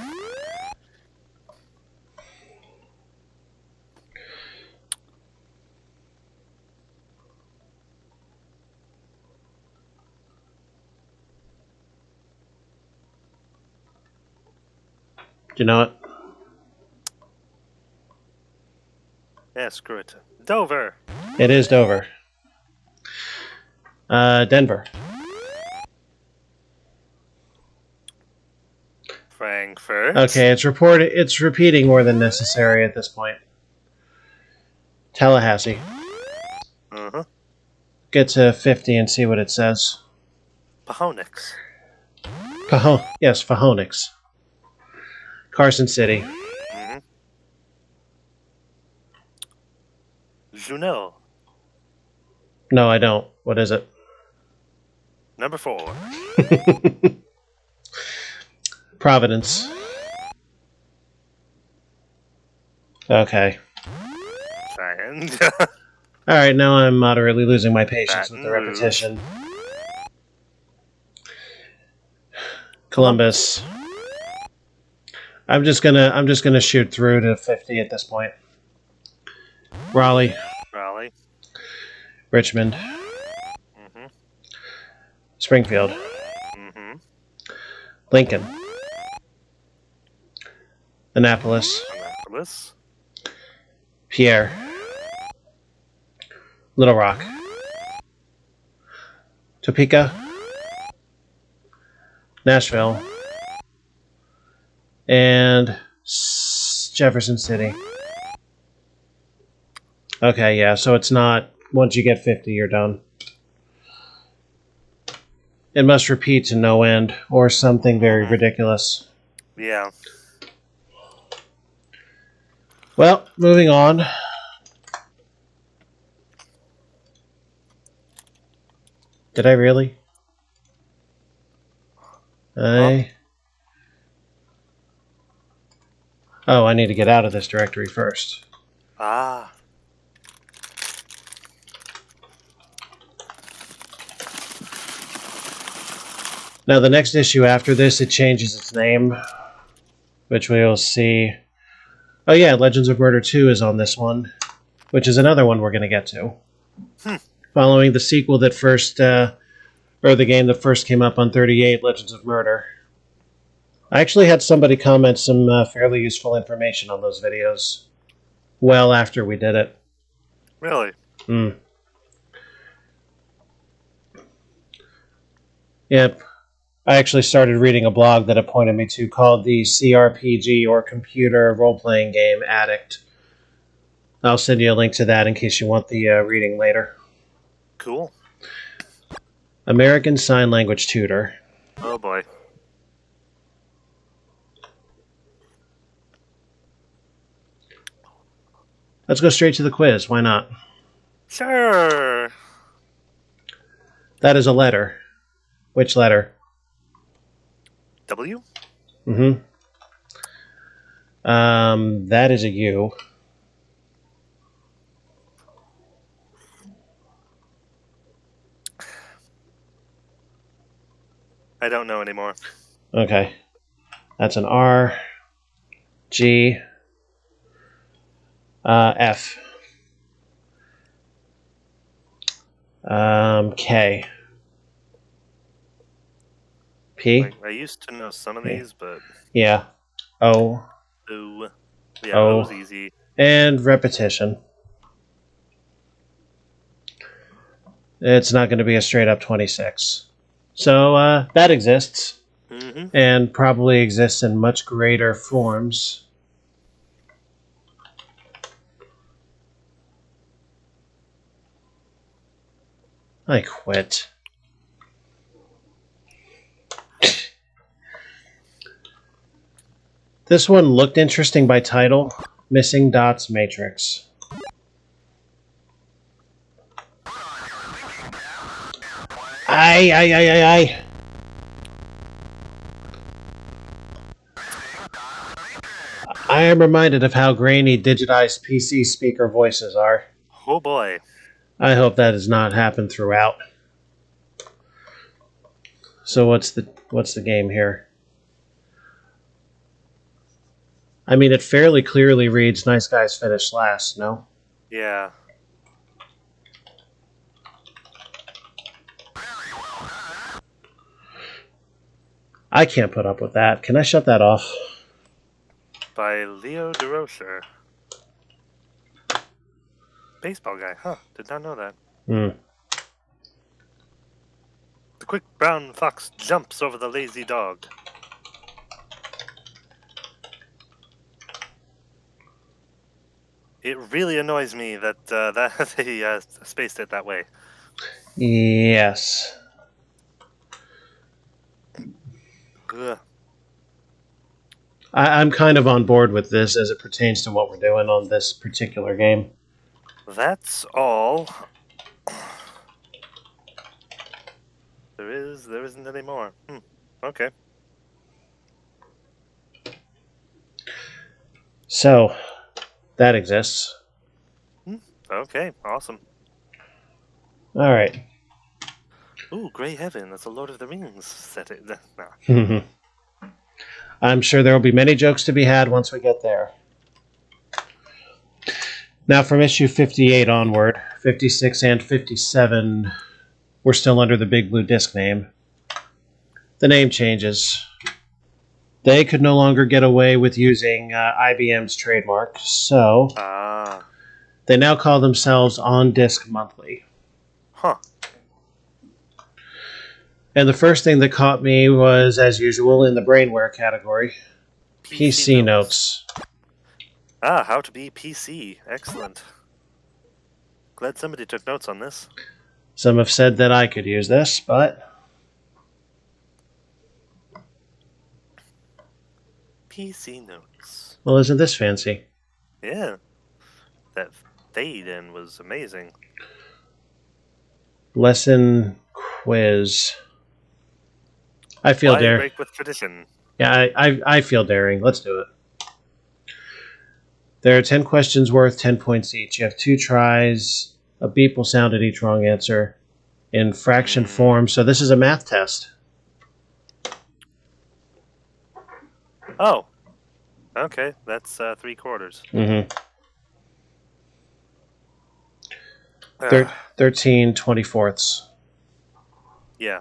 S1: Do you know it?
S2: Yeah, screw it. Dover.
S1: It is Dover. Denver.
S2: Frankfurt.
S1: Okay, it's repeating more than necessary at this point. Tallahassee.
S2: Uh-huh.
S1: Get to 50 and see what it says.
S2: Pahonix.
S1: Yes, Pahonix. Carson City.
S2: Mm-hmm. Juneau.
S1: No, I don't. What is it?
S2: Number 4.
S1: Providence. Okay.
S2: Cheyenne.
S1: Alright, now I'm moderately losing my patience with the repetition. Columbus. I'm just gonna shoot through to 50 at this point. Raleigh. Richmond.
S2: Mm-hmm.
S1: Springfield.
S2: Mm-hmm.
S1: Lincoln. Annapolis. Pierre. Little Rock. Topeka. Nashville. And Jefferson City. Okay, yeah, so it's not, once you get 50, you're done. It must repeat to no end, or something very ridiculous.
S2: Yeah.
S1: Well, moving on. Did I really? Oh, I need to get out of this directory first.
S2: Ah.
S1: Now, the next issue after this, it changes its name, which we will see. Oh yeah, Legends of Murder 2 is on this one, which is another one we're going to get to. Following the sequel that first, or the game that first came up on 38, Legends of Murder. I actually had somebody comment some fairly useful information on those videos well after we did it.
S2: Really?
S1: Yep. I actually started reading a blog that it pointed me to called the CRPG, or Computer Role-Playing Game Addict. I'll send you a link to that in case you want the reading later.
S2: Cool.
S1: American Sign Language Tutor.
S2: Oh boy.
S1: Let's go straight to the quiz. Why not?
S2: Sure.
S1: That is a letter. Which letter?
S2: W?
S1: Mm-hmm. That is a U.
S2: I don't know anymore.
S1: Okay. That's an R. G. F. K. P.
S2: I used to know some of these, but...
S1: Yeah. O.
S2: O. Yeah, O's easy.
S1: And repetition. It's not going to be a straight up 26. So, that exists.
S2: Mm-hmm.
S1: And probably exists in much greater forms. I quit. This one looked interesting by title. Missing Dots Matrix. Aye. I am reminded of how grainy digitized PC speaker voices are.
S2: Oh boy.
S1: I hope that does not happen throughout. So what's the game here? I mean, it fairly clearly reads "Nice guys finish last." No.
S2: Yeah.
S1: I can't put up with that. Can I shut that off?
S2: By Leo DeRocher. Baseball guy, huh? Did not know that.
S1: Hmm.
S2: The quick brown fox jumps over the lazy dog. It really annoys me that that they spaced it that way.
S1: Yes.
S2: Ugh.
S1: I'm kind of on board with this as it pertains to what we're doing on this particular game.
S2: That's all. There isn't any more. Okay.
S1: So, that exists.
S2: Okay, awesome.
S1: All right.
S2: Ooh, Grey Heaven, that's a Lord of the Rings set it. Nah.
S1: I'm sure there will be many jokes to be had once we get there. Now, from issue 58 onward, 56 and 57 were still under the Big Blue Disc name. The name changes. They could no longer get away with using IBM's trademark, so they now call themselves On Disc Monthly.
S2: Huh.
S1: And the first thing that caught me was, as usual, in the brainware category, PC notes.
S2: How to be PC. Excellent. Glad somebody took notes on this.
S1: Some have said that I could use this, but...
S2: PC notes.
S1: Well, isn't this fancy?
S2: Yeah. That fade in was amazing.
S1: Lesson quiz. I feel daring.
S2: Break with tradition.
S1: Yeah, I feel daring. Let's do it. There are 10 questions worth 10 points each. You have 2 tries. A beep will sound at each wrong answer in fraction form. So this is a math test.
S2: Oh. Okay, that's 3/4.
S1: Mm-hmm. 13 24ths.
S2: Yeah.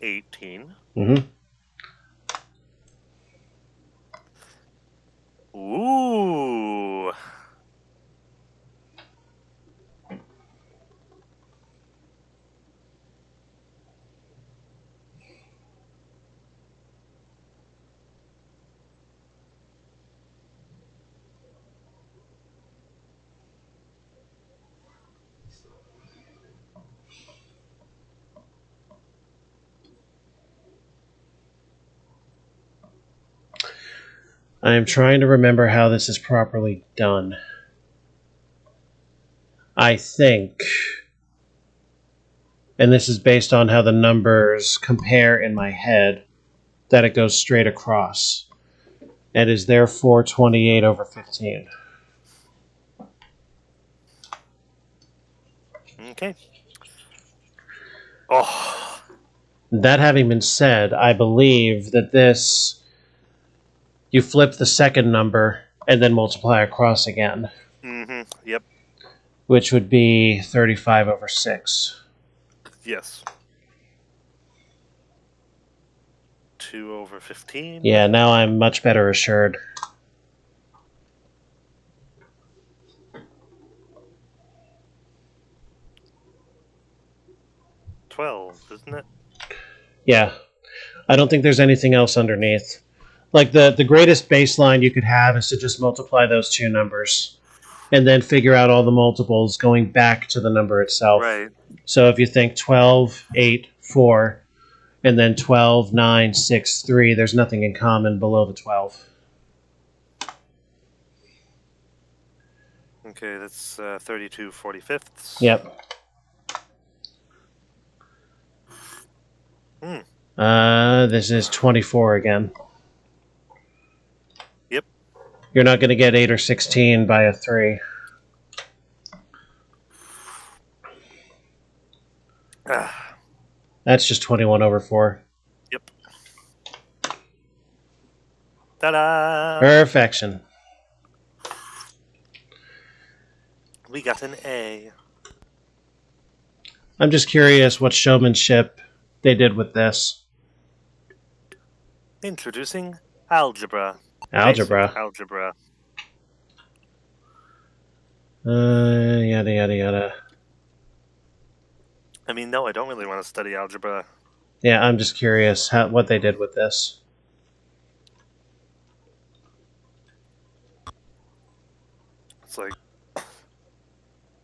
S2: 18.
S1: Mm-hmm.
S2: Ooh.
S1: I am trying to remember how this is properly done. I think, and this is based on how the numbers compare in my head, that it goes straight across. It is therefore 28 over 15.
S2: Okay. Oh.
S1: That having been said, I believe that this, you flip the second number and then multiply across again.
S2: Mm-hmm. Yep.
S1: Which would be 35 over 6.
S2: Yes. 2 over 15.
S1: Yeah, now I'm much better assured.
S2: Isn't it?
S1: Yeah. I don't think there's anything else underneath. Like, the greatest baseline you could have is to just multiply those 2 numbers and then figure out all the multiples going back to the number itself.
S2: Right.
S1: So if you think 12, 8, 4, and then 12, 9, 6, 3, there's nothing in common below the 12.
S2: Okay, that's 32 45ths.
S1: Yep. This is 24 again. You're not going to get 8 or 16 by a 3. That's just 21 over 4.
S2: Yep. Ta-da!
S1: Perfection.
S2: We got an A.
S1: I'm just curious what showmanship they did with this.
S2: Introducing algebra.
S1: Algebra.
S2: Basic algebra.
S1: Yada, yada, yada.
S2: I mean, no, I don't really want to study algebra.
S1: Yeah, I'm just curious what they did with this.
S2: It's like,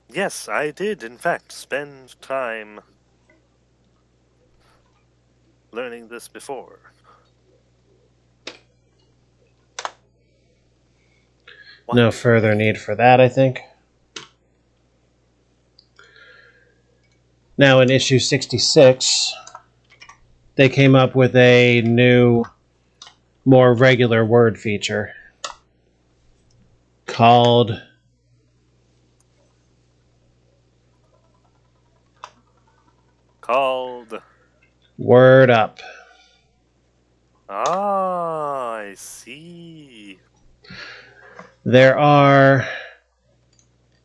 S2: yes, I did, in fact, spend time learning this before. What?
S1: No further need for that, I think. Now, in issue 66, they came up with a new, more regular word feature called Word Up.
S2: Ah, I see.
S1: There are,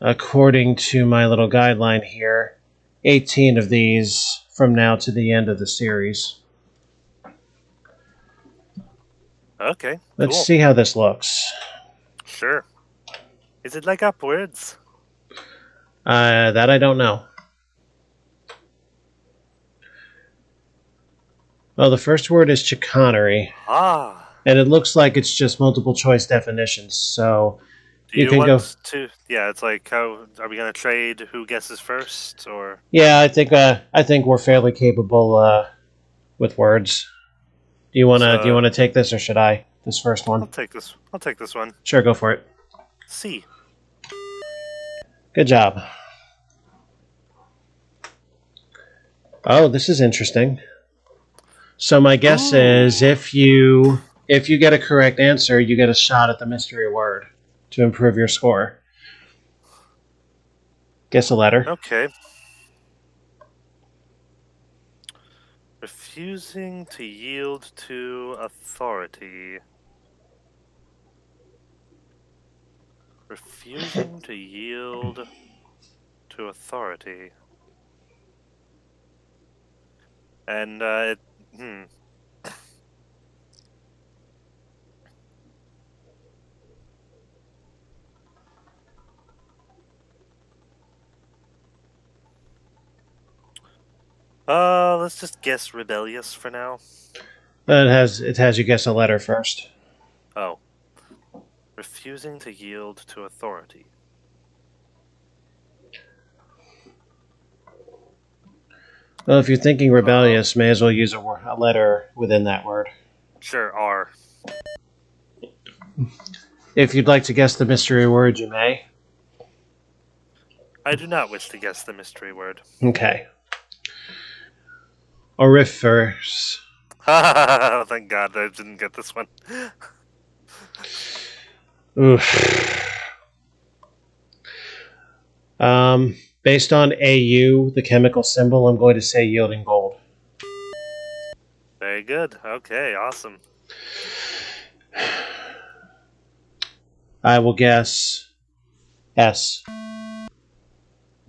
S1: according to my little guideline here, 18 of these from now to the end of the series.
S2: Okay,
S1: Let's
S2: cool.
S1: see how this looks.
S2: Sure. Is it like upwards?
S1: That I don't know. Well, the first word is chicanery.
S2: Ah.
S1: And it looks like it's just multiple choice definitions, so
S2: Do
S1: you
S2: you
S1: can go.
S2: want to? Yeah, it's like, how are we gonna trade? Who guesses first, or?
S1: Yeah, I think we're fairly capable with words. Do you wanna take this, or should I? This first
S2: I'll
S1: one.
S2: take this. I'll take this one.
S1: Sure, go for it.
S2: C.
S1: Good job. Oh, this is interesting. So my guess is
S2: Ooh.
S1: if you get a correct answer, you get a shot at the mystery word to improve your score. Guess a letter.
S2: Okay. Refusing to yield to authority. Refusing to yield to authority. And let's just guess rebellious for now.
S1: It has you guess a letter first.
S2: Oh. Refusing to yield to authority.
S1: Well, if you're thinking rebellious, may as well use a letter within that word.
S2: Sure, R.
S1: If you'd like to guess the mystery word, you may.
S2: I do not wish to guess the mystery word.
S1: Okay. Auriferous.
S2: Thank God I didn't get this one.
S1: Oof. Based on AU, the chemical symbol, I'm going to say yielding gold.
S2: Very good. Okay, awesome.
S1: I will guess S.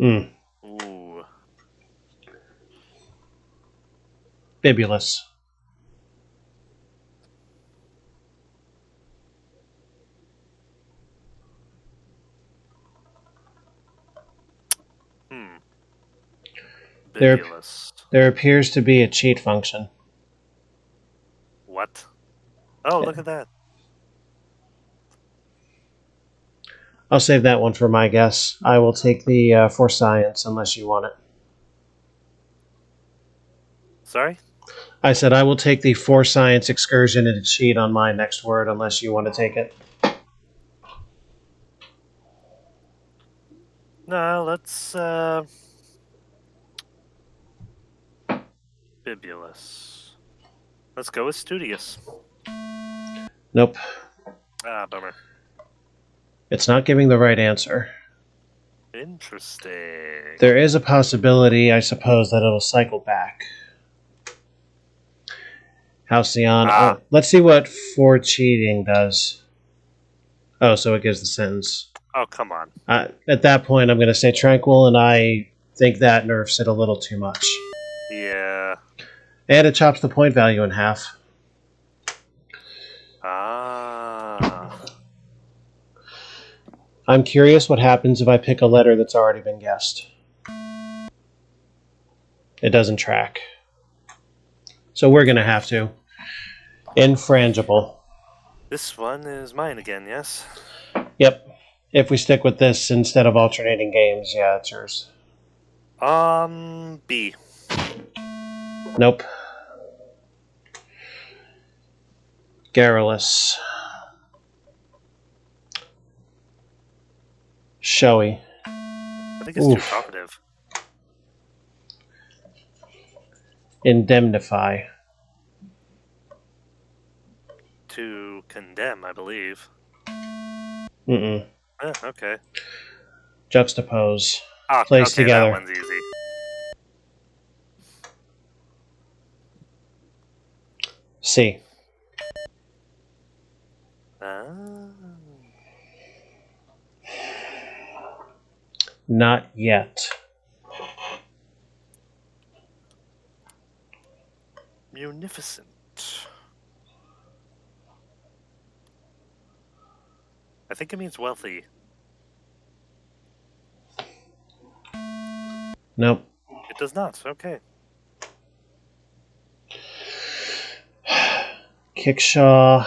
S2: Ooh.
S1: Bibulous.
S2: Bibulous.
S1: There appears to be a cheat function.
S2: What? Oh, look at that.
S1: I'll save that one for my guess. I will take the for science unless you want it.
S2: Sorry?
S1: I said I will take the for science excursion into cheat on my next word unless you want to take it.
S2: No, let's, Bibulous. Let's go with studious.
S1: Nope.
S2: Ah, bummer.
S1: It's not giving the right answer.
S2: Interesting.
S1: There is a possibility, I suppose, that it'll cycle back. Halcyon. Oh, let's see what for cheating does. Oh, so it gives the sentence.
S2: Oh, come on.
S1: At that point, I'm going to say Tranquil, and I think that nerfs it a little too much.
S2: Yeah.
S1: And it chops the point value in half. I'm curious what happens if I pick a letter that's already been guessed. It doesn't track. So we're going to have to. Infrangible.
S2: This one is mine again, yes?
S1: Yep. If we stick with this instead of alternating games, yeah, it's yours.
S2: B.
S1: Nope. Garrulous. Showy.
S2: I think it's too talkative.
S1: Indemnify.
S2: To condemn, I believe.
S1: Mm-mm.
S2: Okay.
S1: Juxtapose.
S2: Ah,
S1: Place
S2: okay,
S1: together.
S2: that one's easy.
S1: C. Not yet.
S2: Munificent. I think it means wealthy.
S1: Nope.
S2: It does not. Okay.
S1: Kickshaw.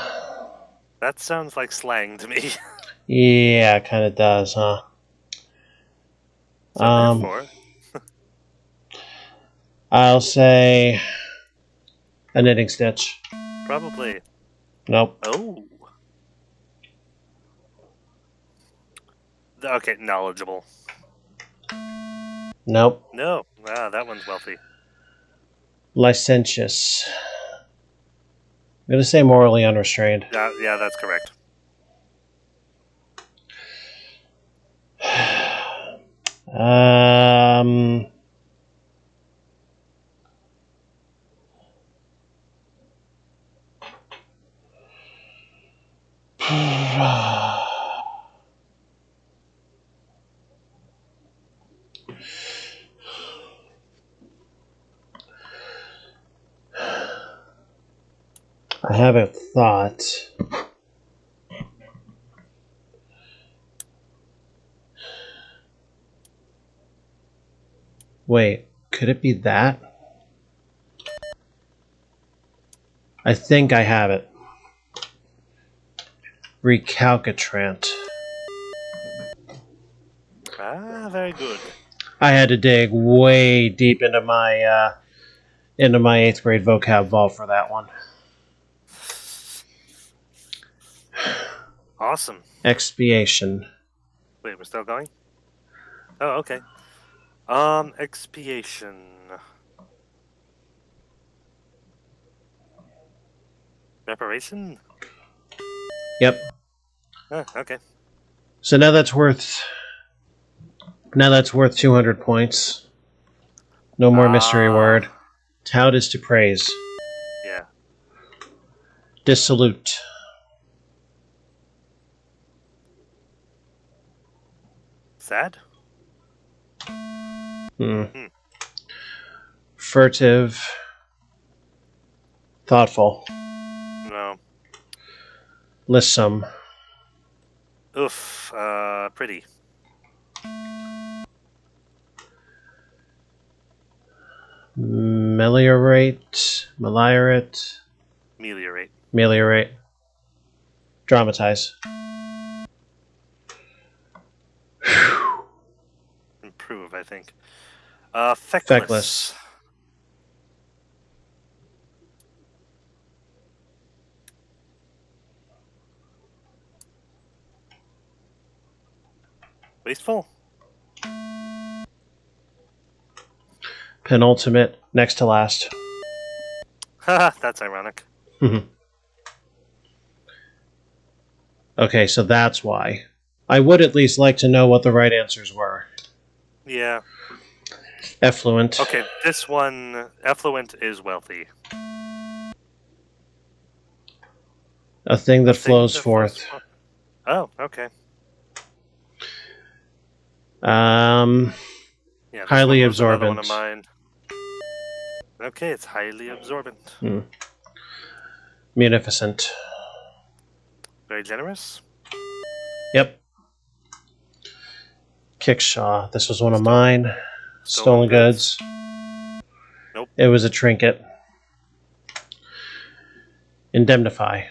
S2: That sounds like slang to me.
S1: Yeah, kind of does, huh?
S2: So therefore,
S1: I'll say a knitting stitch.
S2: probably.
S1: Nope.
S2: Oh. Okay, knowledgeable.
S1: Nope.
S2: No. That one's wealthy.
S1: Licentious. I'm going to say morally unrestrained.
S2: Yeah, that's correct.
S1: I have a thought. Wait, could it be that? I think I have it. Recalcitrant.
S2: Very good.
S1: I had to dig way deep into my 8th grade vocab vault for that one.
S2: Awesome.
S1: Expiation.
S2: Wait, we're still going? Oh, okay. Expiation. Reparation?
S1: Yep.
S2: Okay.
S1: So now that's worth 200 points. No more mystery word. Tout is to praise.
S2: Yeah.
S1: Dissolute.
S2: Sad?
S1: Furtive. Thoughtful.
S2: No.
S1: Lissome.
S2: Oof. Pretty.
S1: Meliorate. Meliorate. Dramatize.
S2: Improve, I think. Feckless.
S1: Feckless.
S2: Wasteful?
S1: Penultimate. Next to last.
S2: Haha, that's ironic.
S1: Okay, so that's why I would at least like to know what the right answers were.
S2: Yeah.
S1: Effluent.
S2: Okay, this one, effluent is wealthy.
S1: A thing that
S2: A thing
S1: flows
S2: that flows
S1: forth.
S2: forth. Oh, okay. Yeah, this
S1: Highly
S2: one was another one of
S1: absorbent.
S2: mine. Okay, it's highly absorbent.
S1: Munificent.
S2: Very generous.
S1: Yep. Kickshaw. This was one of
S2: Stolen.
S1: mine. Stolen goods.
S2: Nope.
S1: It was a trinket. Indemnify.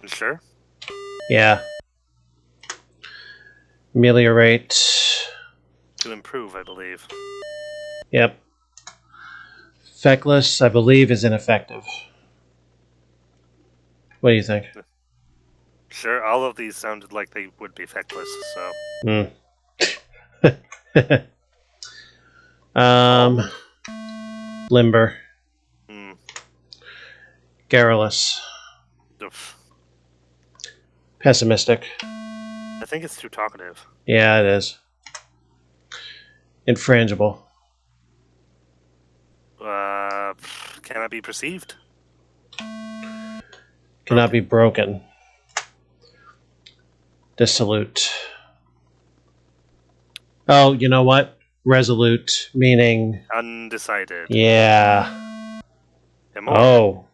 S2: You sure?
S1: Yeah. Ameliorate.
S2: To improve, I believe.
S1: Yep. Feckless, I believe, is ineffective. What do you think?
S2: Sure, all of these sounded like they would be feckless, so. Calm?
S1: Limber.
S2: Hmm.
S1: Garrulous.
S2: Oof.
S1: Pessimistic.
S2: I think it's too talkative.
S1: Yeah, it is. Infrangible.
S2: Cannot be perceived?
S1: Cannot be broken. Dissolute. Oh, you know what? Resolute, meaning...
S2: Undecided.
S1: Yeah.
S2: Immoral.
S1: Oh.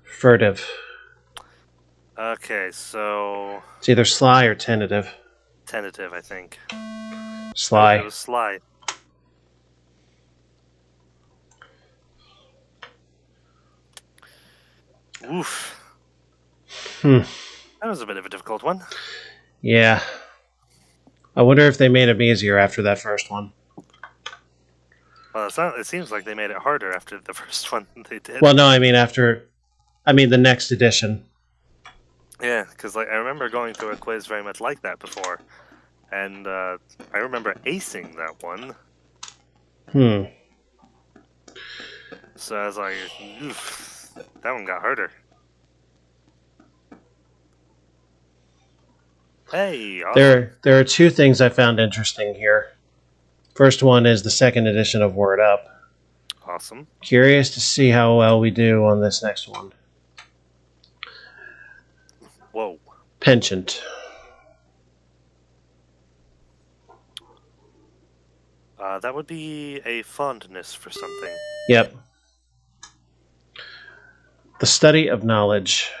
S1: Furtive.
S2: Okay, so...
S1: It's either sly or tentative.
S2: Tentative, I think.
S1: Sly.
S2: Oh, it was sly. Oof. That was a bit of a difficult one.
S1: Yeah. I wonder if they made them easier after that first one.
S2: Well, it seems like they made it harder after the first one they did.
S1: Well, no, I mean the next edition.
S2: Yeah, because I remember going through a quiz very much like that before, and I remember acing that one. So I was like, oof, that one got harder. Hey, awesome.
S1: There are two things I found interesting here. First one is the second edition of Word Up.
S2: Awesome.
S1: Curious to see how well we do on this next one.
S2: Whoa.
S1: Penchant.
S2: That would be a fondness for something.
S1: Yep. The study of knowledge.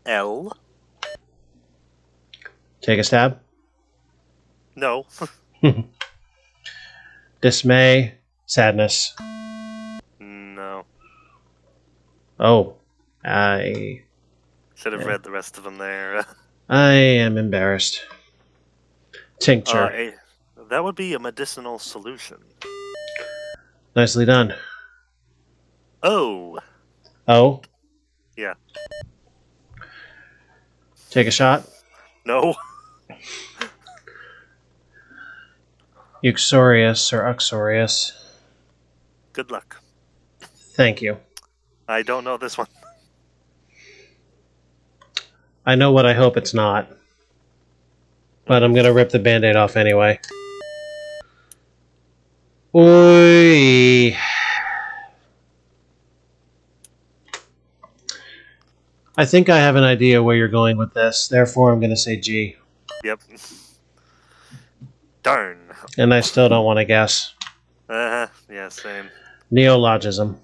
S2: L.
S1: Take a stab.
S2: No.
S1: Dismay. Sadness.
S2: No.
S1: Oh. I
S2: Should have read the rest of them there.
S1: am embarrassed. Tincture.
S2: That would be a medicinal solution.
S1: Nicely done.
S2: Oh.
S1: Oh.
S2: Yeah.
S1: Take a shot.
S2: No.
S1: Uxorious or uxorious.
S2: Good luck.
S1: Thank you.
S2: I don't know this one.
S1: I know what I hope it's not. But I'm going to rip the Band-Aid off anyway. Oi. I think I have an idea where you're going with this. Therefore, I'm going to say G.
S2: Yep. Darn.
S1: And I still don't want to guess.
S2: Yeah, same.
S1: Neologism.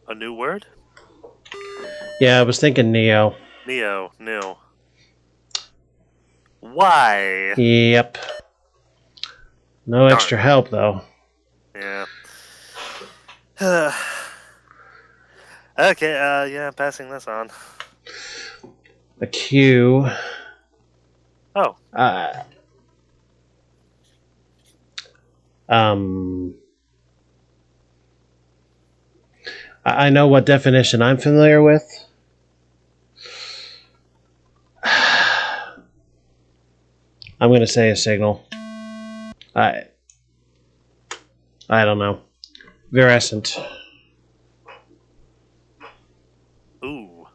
S2: A new word?
S1: Yeah, I was thinking Neo.
S2: Neo. New. Why?
S1: Yep. No extra help, though.
S2: Yeah. Okay, yeah, passing this on.
S1: A Q.
S2: Oh.
S1: I know what definition I'm familiar with. I'm going to say a signal. I don't know. Virescent.
S2: Ooh.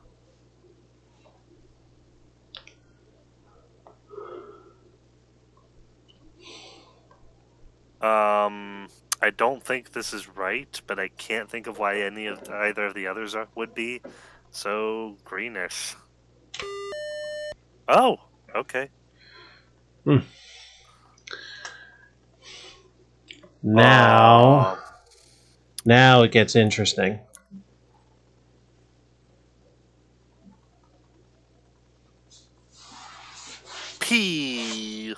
S2: I don't think this is right, but I can't think of why either of the others would be. So greenish. Oh, okay.
S1: Now it gets interesting.
S2: P.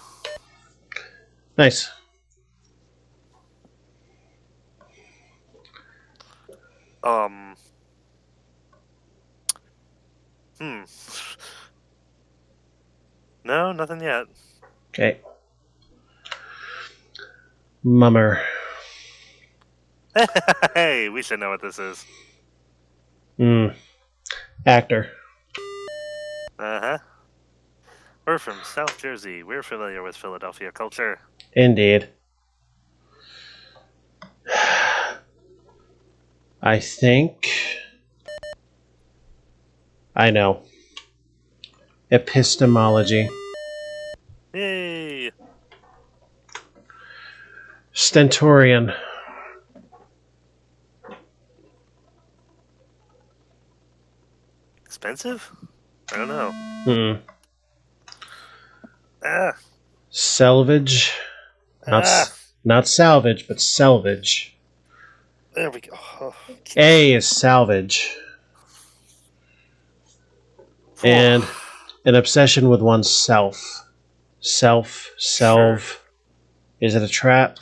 S1: Nice.
S2: No, nothing yet.
S1: Okay. Mummer.
S2: Hey, we should know what this is.
S1: Actor.
S2: Uh-huh. We're from South Jersey. We're familiar with Philadelphia culture.
S1: Indeed. I think I know. Epistemology.
S2: Yay!
S1: Stentorian.
S2: Expensive? I don't know. Ah.
S1: Selvage. Not salvage, but selvage.
S2: There we go. Oh,
S1: A is salvage. And an obsession with oneself. Self.
S2: Sure.
S1: Is it a trap?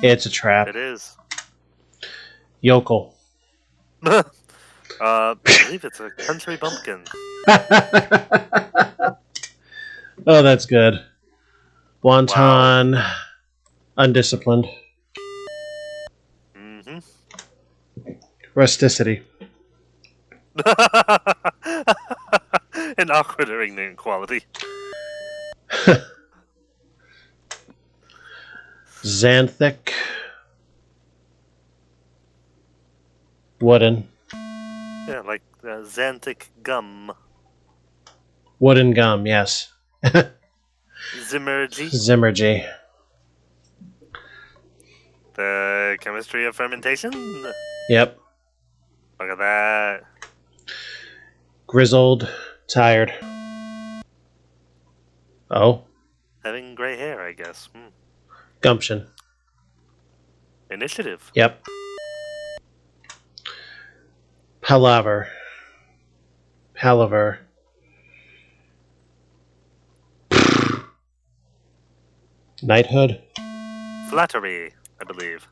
S1: It's a trap.
S2: It is.
S1: Yokel.
S2: I believe it's a country bumpkin.
S1: Oh, that's good. Wonton. Wow. Undisciplined.
S2: Mm-hmm.
S1: Rusticity.
S2: An awkward inequality.
S1: Xanthic. Wooden.
S2: Yeah, like xanthic gum.
S1: Wooden gum, yes.
S2: Zymurgy. The chemistry of fermentation?
S1: Yep.
S2: Look at that.
S1: Grizzled. Tired. Oh.
S2: Having gray hair, I guess.
S1: Gumption.
S2: Initiative.
S1: Yep. Palaver. Knighthood.
S2: Flattery, I believe.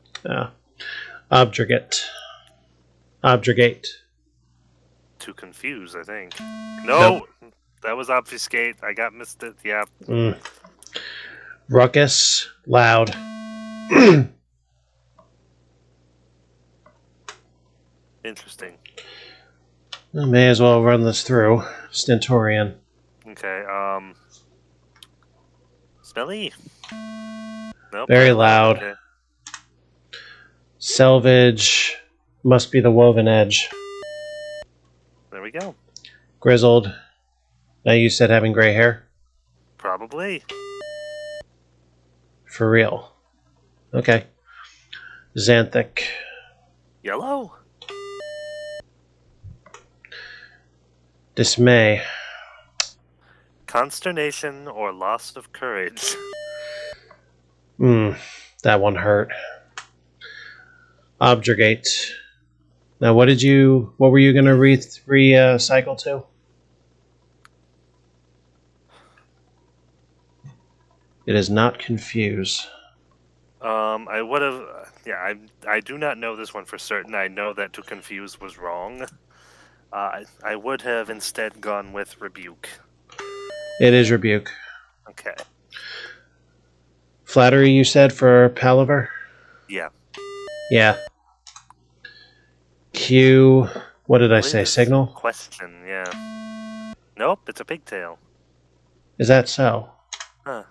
S1: Objurgate.
S2: To confuse, I think. No! Nope. That was obfuscate. I got missed it. Yeah.
S1: Ruckus. Loud.
S2: Interesting.
S1: I may as well run this through. Stentorian.
S2: Okay, Smelly? Nope.
S1: Very loud.
S2: Okay.
S1: Selvage. Must be the woven edge.
S2: There we go.
S1: Grizzled. Now you said having gray hair?
S2: Probably.
S1: For real. Okay. Xanthic.
S2: Yellow?
S1: Dismay.
S2: Consternation or loss of courage.
S1: That one hurt. Objurgate. Now, what were you going to recycle to? It is not confuse.
S2: I would have. Yeah, I do not know this one for certain. I know that to confuse was wrong. I would have instead gone with rebuke.
S1: It is rebuke.
S2: Okay.
S1: Flattery, you said, for palaver?
S2: Yeah.
S1: Yeah. cue, what did I
S2: believe
S1: say,
S2: it's
S1: signal?
S2: question, yeah. Nope, it's a pigtail.
S1: Is that so?
S2: Huh.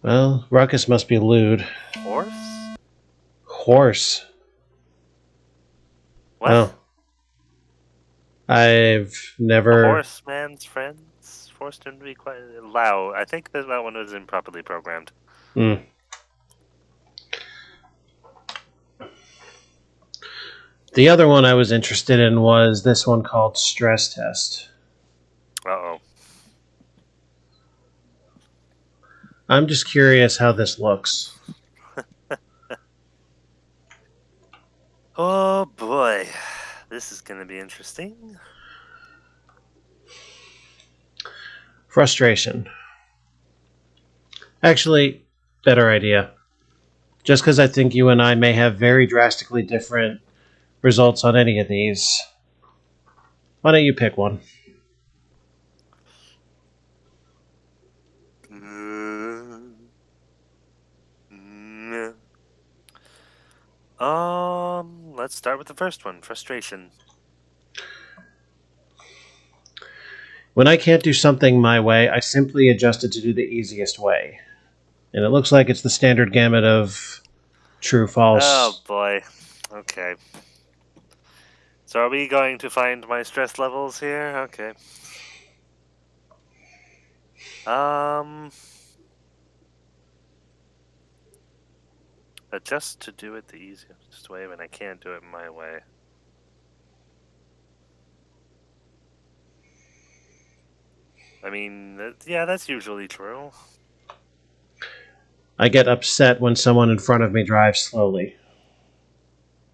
S1: Well, Ruckus must be lewd.
S2: Horse?
S1: Horse.
S2: What?
S1: Oh. I've
S2: A
S1: never...
S2: horseman's friends? Forced him to be quite loud. I think that one was improperly programmed.
S1: Hmm. The other one I was interested in was this one called Stress Test.
S2: Uh-oh.
S1: I'm just curious how this looks.
S2: Oh boy. This is going to be interesting.
S1: Frustration. Actually, better idea. Just because I think you and I may have very drastically different results on any of these, why don't you pick one?
S2: Let's start with the first one. Frustration.
S1: When I can't do something my way, I simply adjust it to do the easiest way. And it looks like it's the standard gamut of true,
S2: Oh
S1: false.
S2: boy. Okay. So are we going to find my stress levels here? Okay. Adjust to do it the easiest way when I can't do it my way. I mean, yeah, that's usually true.
S1: I get upset when someone in front of me drives slowly.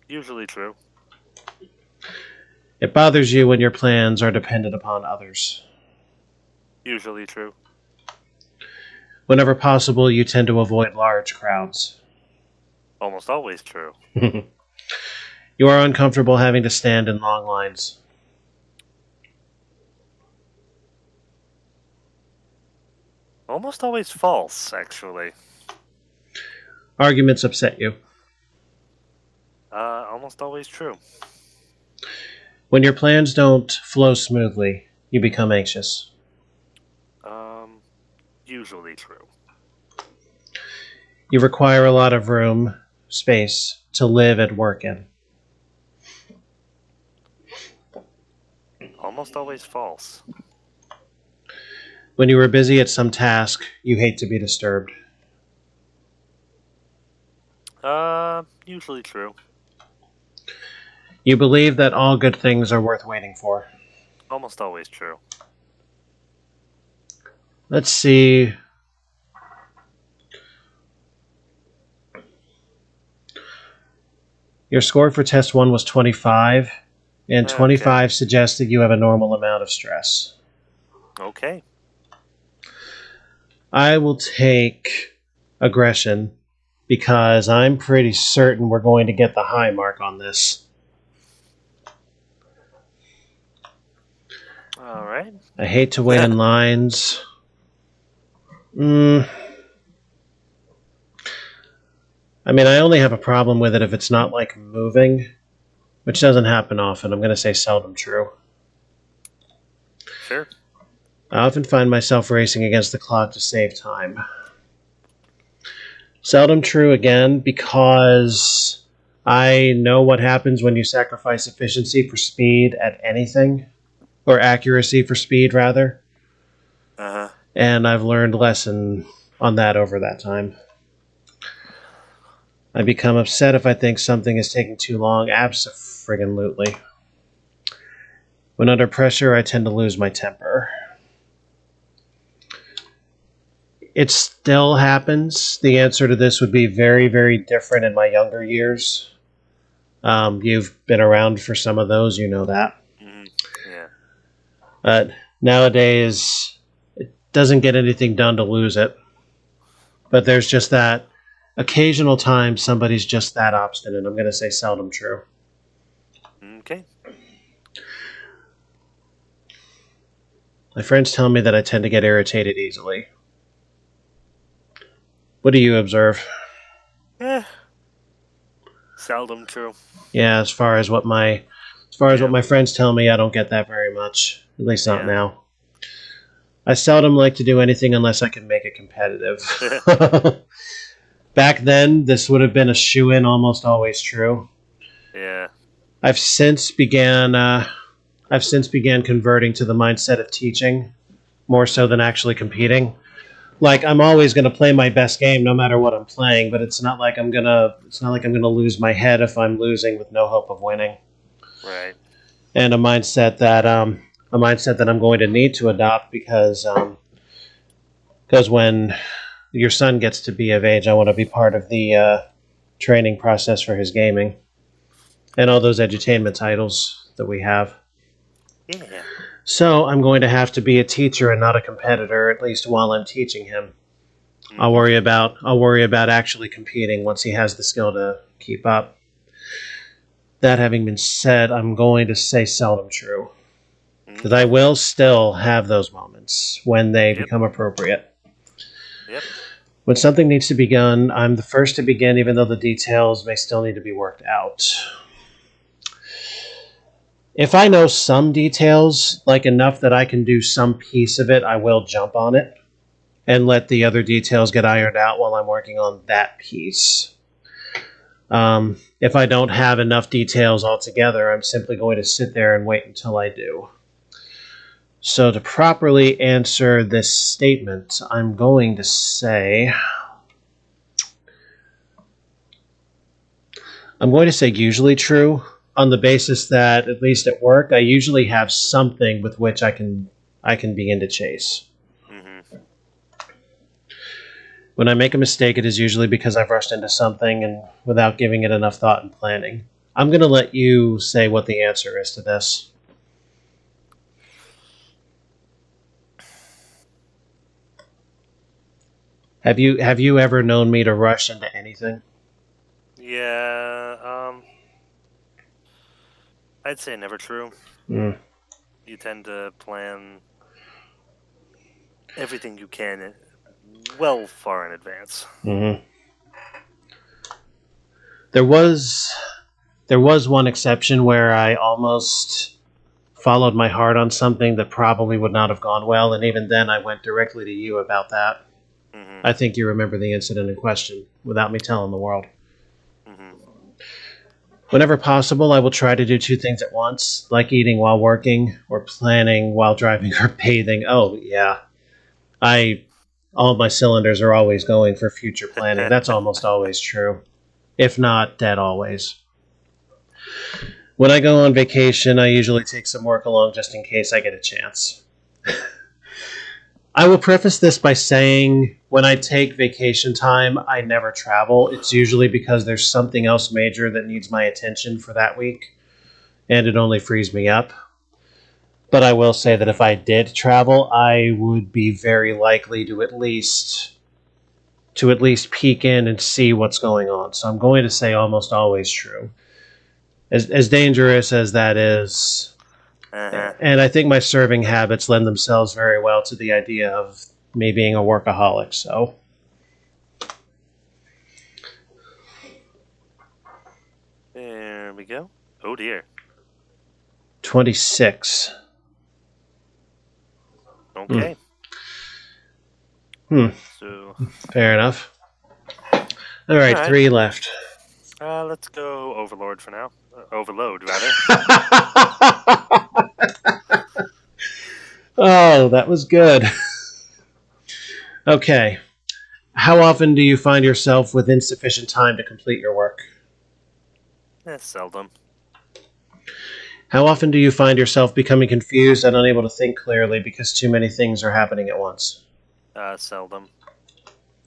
S2: Usually true.
S1: It bothers you when your plans are dependent upon others.
S2: Usually true.
S1: Whenever possible, you tend to avoid large crowds.
S2: Almost always true.
S1: You are uncomfortable having to stand in long lines.
S2: Almost always false, actually.
S1: Arguments upset you.
S2: Almost always true.
S1: When your plans don't flow smoothly, you become anxious.
S2: Usually true.
S1: You require a lot of room, space, to live and work in.
S2: Almost always false.
S1: When you are busy at some task, you hate to be disturbed.
S2: Usually true.
S1: You believe that all good things are worth waiting for.
S2: Almost always true.
S1: Let's see. Your score for test 1 was 25, and 25 suggests that you have a normal amount of stress.
S2: Okay.
S1: I will take aggression because I'm pretty certain we're going to get the high mark on this.
S2: All right.
S1: I hate to wait in lines. I mean, I only have a problem with it if it's not, like, moving, which doesn't happen often. I'm going to say seldom true.
S2: Sure.
S1: I often find myself racing against the clock to save time. Seldom true again because I know what happens when you sacrifice efficiency for speed at anything. Or accuracy for speed, rather.
S2: Uh-huh.
S1: And I've learned a lesson on that over that time. I become upset if I think something is taking too long. Abso-friggin-lutely. When under pressure, I tend to lose my temper. It still happens. The answer to this would be very, very different in my younger years. You've been around for some of those, you know that.
S2: Mm-hmm. Yeah.
S1: But nowadays, it doesn't get anything done to lose it. But there's just that occasional time somebody's just that obstinate. I'm going to say seldom true.
S2: Okay.
S1: My friends tell me that I tend to get irritated easily. What do you observe?
S2: Seldom true.
S1: Yeah, as far as what my friends tell me, I don't get that very much. At least not now. I seldom like to do anything unless I can make it competitive. Back then, this would have been a shoo-in, almost always true.
S2: Yeah.
S1: I've since began converting to the mindset of teaching more so than actually competing. Like, I'm always going to play my best game no matter what I'm playing, but it's not like I'm going to lose my head if I'm losing with no hope of winning.
S2: Right.
S1: And a mindset that I'm going to need to adopt because when your son gets to be of age, I want to be part of the training process for his gaming and all those edutainment titles that we have.
S2: Yeah.
S1: So I'm going to have to be a teacher and not a competitor, at least while I'm teaching him. Mm-hmm. I'll worry about actually competing once he has the skill to keep up. That having been said, I'm going to say seldom true. Because I will still have those moments when they become appropriate.
S2: Yep.
S1: When something needs to be done, I'm the first to begin, even though the details may still need to be worked out. If I know some details, like enough that I can do some piece of it, I will jump on it and let the other details get ironed out while I'm working on that piece. If I don't have enough details altogether, I'm simply going to sit there and wait until I do. So to properly answer this statement, I'm going to say usually true, on the basis that, at least at work, I usually have something with which I can begin to chase. Mm-hmm. When I make a mistake, it is usually because I've rushed into something and without giving it enough thought and planning. I'm going to let you say what the answer is to this. Have you ever known me to rush into anything?
S2: Yeah, I'd say never true. You tend to plan everything you can well far in advance.
S1: Mm-hmm. There was one exception where I almost followed my heart on something that probably would not have gone well, and even then I went directly to you about that. Mm-hmm. I think you remember the incident in question, without me telling the world. Mm-hmm. Whenever possible, I will try to do two things at once, like eating while working, or planning while driving or bathing. Oh, yeah. All of my cylinders are always going for future planning. That's almost always true. If not, dead always. When I go on vacation, I usually take some work along just in case I get a chance. I will preface this by saying when I take vacation time, I never travel. It's usually because there's something else major that needs my attention for that week, and it only frees me up. But I will say that if I did travel, I would be very likely to at least peek in and see what's going on. So I'm going to say almost always true. As dangerous as that is, and I think my serving habits lend themselves very well to the idea of me being a workaholic, so.
S2: There we go. Oh dear.
S1: 26.
S2: Okay.
S1: So. Fair enough. All right, 3 left.
S2: Let's go Overlord for now. Overload, rather.
S1: Oh, that was good. Okay. How often do you find yourself with insufficient time to complete your work?
S2: Seldom.
S1: How often do you find yourself becoming confused and unable to think clearly because too many things are happening at once?
S2: Seldom.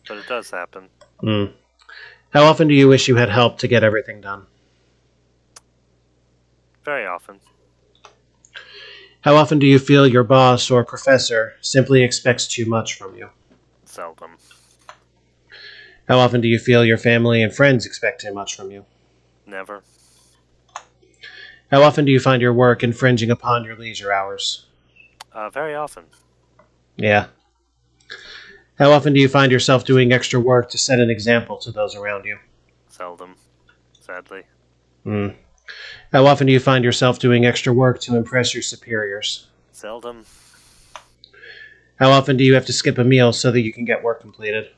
S2: But it does happen.
S1: How often do you wish you had help to get everything done?
S2: Very often.
S1: How often do you feel your boss or professor simply expects too much from you?
S2: Seldom.
S1: How often do you feel your family and friends expect too much from you?
S2: Never.
S1: How often do you find your work infringing upon your leisure hours?
S2: Very often.
S1: Yeah. How often do you find yourself doing extra work to set an example to those around you?
S2: Seldom. sadly.
S1: Hmm. How often do you find yourself doing extra work to impress your superiors?
S2: Seldom.
S1: How often do you have to skip a meal so that you can get work completed?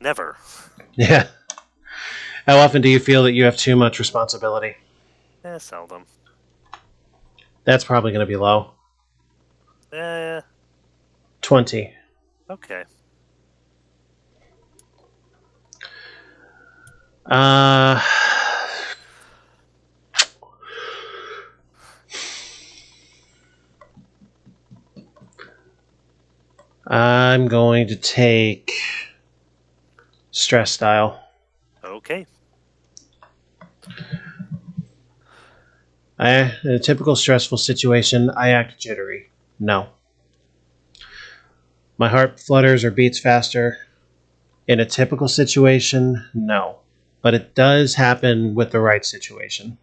S2: Never.
S1: Yeah. How often do you feel that you have too much responsibility?
S2: Seldom.
S1: That's probably going to be low. 20.
S2: Okay.
S1: I'm going to take stress style.
S2: Okay.
S1: In a typical stressful situation, I act jittery. No. My heart flutters or beats faster. In a typical situation, no. But it does happen with the right situation.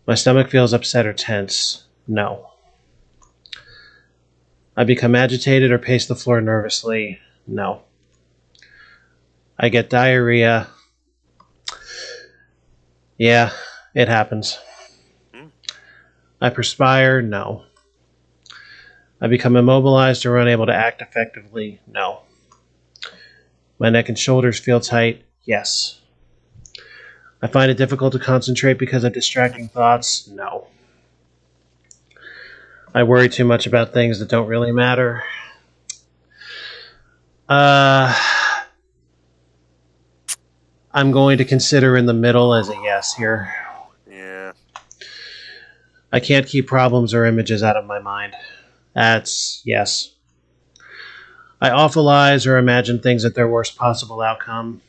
S1: My stomach feels upset or tense. No. I become agitated or pace the floor nervously. No. I get diarrhea. Yeah, it happens. I perspire. No. I become immobilized or unable to act effectively. No. My neck and shoulders feel tight. Yes. I find it difficult to concentrate because of distracting thoughts. No. I worry too much about things that don't really matter. I'm going to consider in the middle as a yes here.
S2: Yeah.
S1: I can't keep problems or images out of my mind. That's yes. I awfulize or imagine things at their worst possible outcome.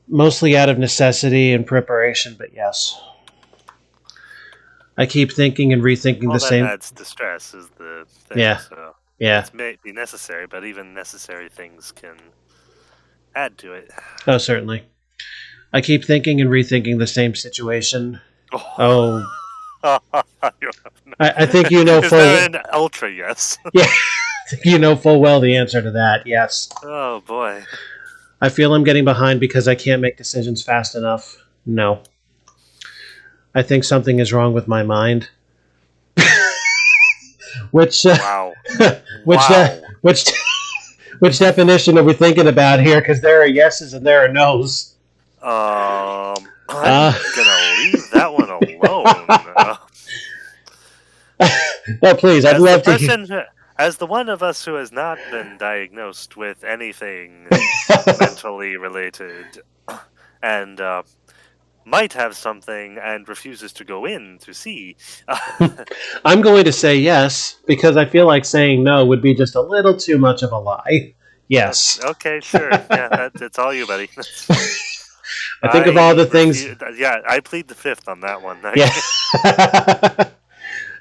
S1: Mostly out of necessity and preparation, but yes. I keep thinking and rethinking
S2: All
S1: the
S2: that
S1: same.
S2: adds to stress is the thing.
S1: Yeah.
S2: So
S1: Yeah.
S2: it may be necessary, but even necessary things can add to it.
S1: Oh, certainly. I keep thinking and rethinking the same situation. Oh. I think you know
S2: Is
S1: full.
S2: that an ultra yes?
S1: Yeah. You know full well the answer to that. Yes.
S2: Oh boy.
S1: I feel I'm getting behind because I can't make decisions fast enough. No. I think something is wrong with my mind. Which
S2: Wow.
S1: which
S2: Wow.
S1: which definition are we thinking about here? Because there are yeses and there are nos.
S2: I'm gonna leave that one alone.
S1: No, please, I'd love to hear.
S2: As the one of us who has not been diagnosed with anything mentally related, and might have something and refuses to go in to see.
S1: I'm going to say yes because I feel like saying no would be just a little too much of a lie. Yes.
S2: Okay, sure. Yeah, it's all you, buddy.
S1: I think of all the things.
S2: Yeah, I plead the fifth on that one.
S1: Yeah.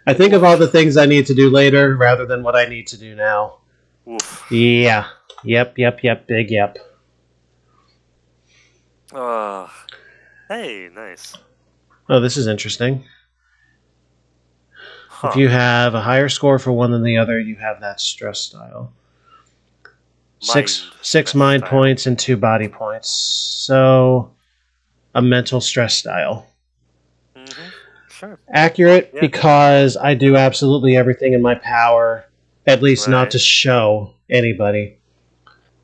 S1: I think of all the things I need to do later rather than what I need to do now.
S2: Oof.
S1: Yeah. Yep. Big yep.
S2: Hey, nice.
S1: Oh, this is interesting.
S2: Huh.
S1: If you have a higher score for one than the other, you have that stress style. Six mind
S2: style.
S1: points and 2 body points. So, a mental stress style.
S2: Mm-hmm. Sure.
S1: Accurate because I do absolutely everything in my power, at least not to show anybody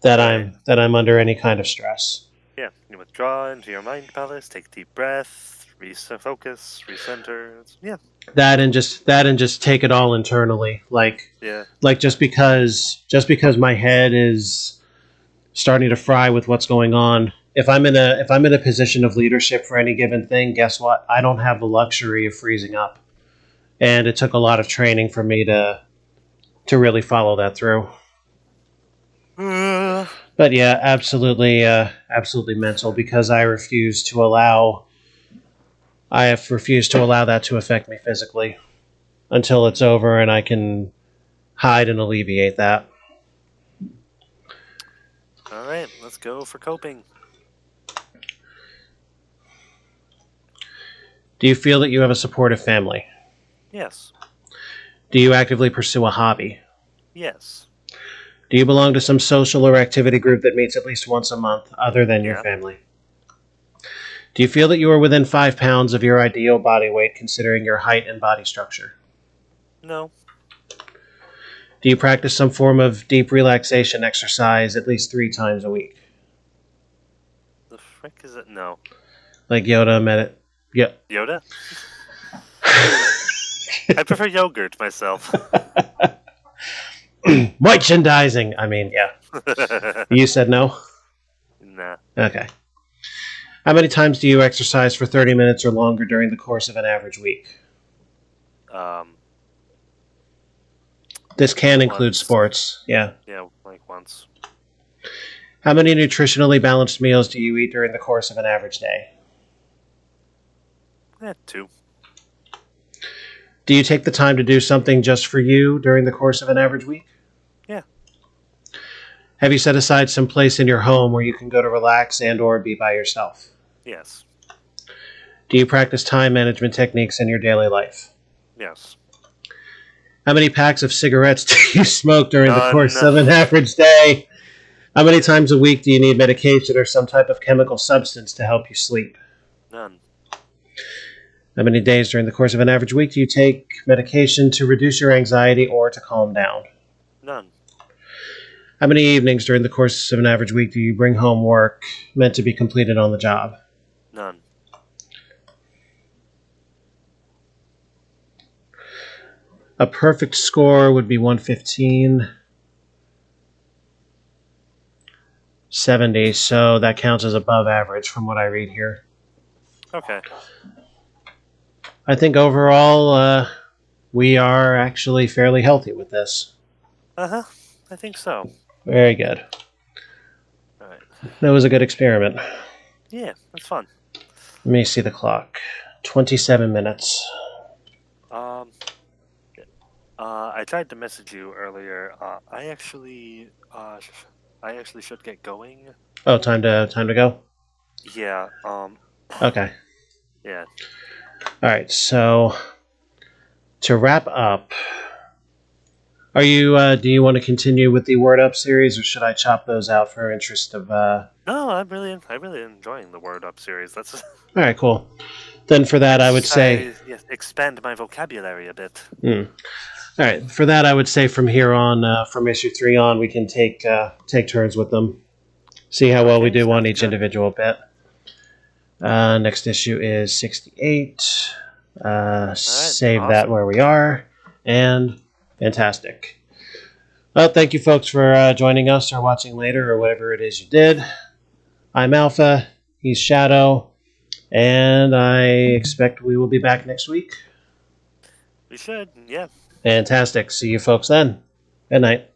S1: that I'm under any kind of stress.
S2: Yeah, you withdraw into your mind palace, take a deep breath, refocus, recenter. Yeah.
S1: That and just take it all internally, like just because my head is starting to fry with what's going on. If I'm in a position of leadership for any given thing, guess what? I don't have the luxury of freezing up, and it took a lot of training for me to really follow that through. But yeah, absolutely mental because I have refused to allow that to affect me physically until it's over and I can hide and alleviate that.
S2: All right, let's go for coping.
S1: Do you feel that you have a supportive family?
S2: Yes.
S1: Do you actively pursue a hobby?
S2: Yes.
S1: Do you belong to some social or activity group that meets at least once a month other than your family? Do you feel that you are within 5 pounds of your ideal body weight considering your height and body structure?
S2: No.
S1: Do you practice some form of deep relaxation exercise at least 3 times a week?
S2: The frick is it? No.
S1: Like Yoda, Yeah.
S2: Yoda? I prefer yogurt myself.
S1: Merchandising! I mean, yeah. You said no?
S2: Nah.
S1: Okay. How many times do you exercise for 30 minutes or longer during the course of an average week? This can include
S2: Once.
S1: sports. Yeah.
S2: Yeah, like once.
S1: How many nutritionally balanced meals do you eat during the course of an average day?
S2: 2.
S1: Do you take the time to do something just for you during the course of an average week?
S2: Yeah.
S1: Have you set aside some place in your home where you can go to relax and or be by yourself?
S2: Yes.
S1: Do you practice time management techniques in your daily life?
S2: Yes.
S1: How many packs of cigarettes do you smoke during the course
S2: None.
S1: of an average day? How many times a week do you need medication or some type of chemical substance to help you sleep?
S2: None.
S1: How many days during the course of an average week do you take medication to reduce your anxiety or to calm down?
S2: None.
S1: How many evenings during the course of an average week do you bring home work meant to be completed on the job?
S2: None.
S1: A perfect score would be 115. 70, so that counts as above average from what I read here.
S2: Okay.
S1: I think overall, we are actually fairly healthy with this.
S2: Uh-huh. I think so.
S1: Very good.
S2: Alright.
S1: That was a good experiment.
S2: Yeah, that's fun.
S1: Let me see the clock. 27 minutes.
S2: I tried to message you earlier. I actually should get going.
S1: Oh, time to go?
S2: Yeah,
S1: Okay.
S2: yeah.
S1: Alright, so to wrap up, do you want to continue with the Word Up series, or should I chop those out for interest of
S2: No, I'm really enjoying the Word Up series. That's
S1: Alright, cool. Then for that I would say
S2: expand my vocabulary a bit.
S1: All right, for that I would say from here on, from issue 3 on, we can take turns with them. See how well we do on each individual bit. Next issue is 68. Save that where we are. And fantastic. Well, thank you folks for joining us or watching later or whatever it is you did. I'm Alpha. He's Shadow. And I expect we will be back next week.
S2: We should, yeah.
S1: Fantastic. See you folks then. Good night.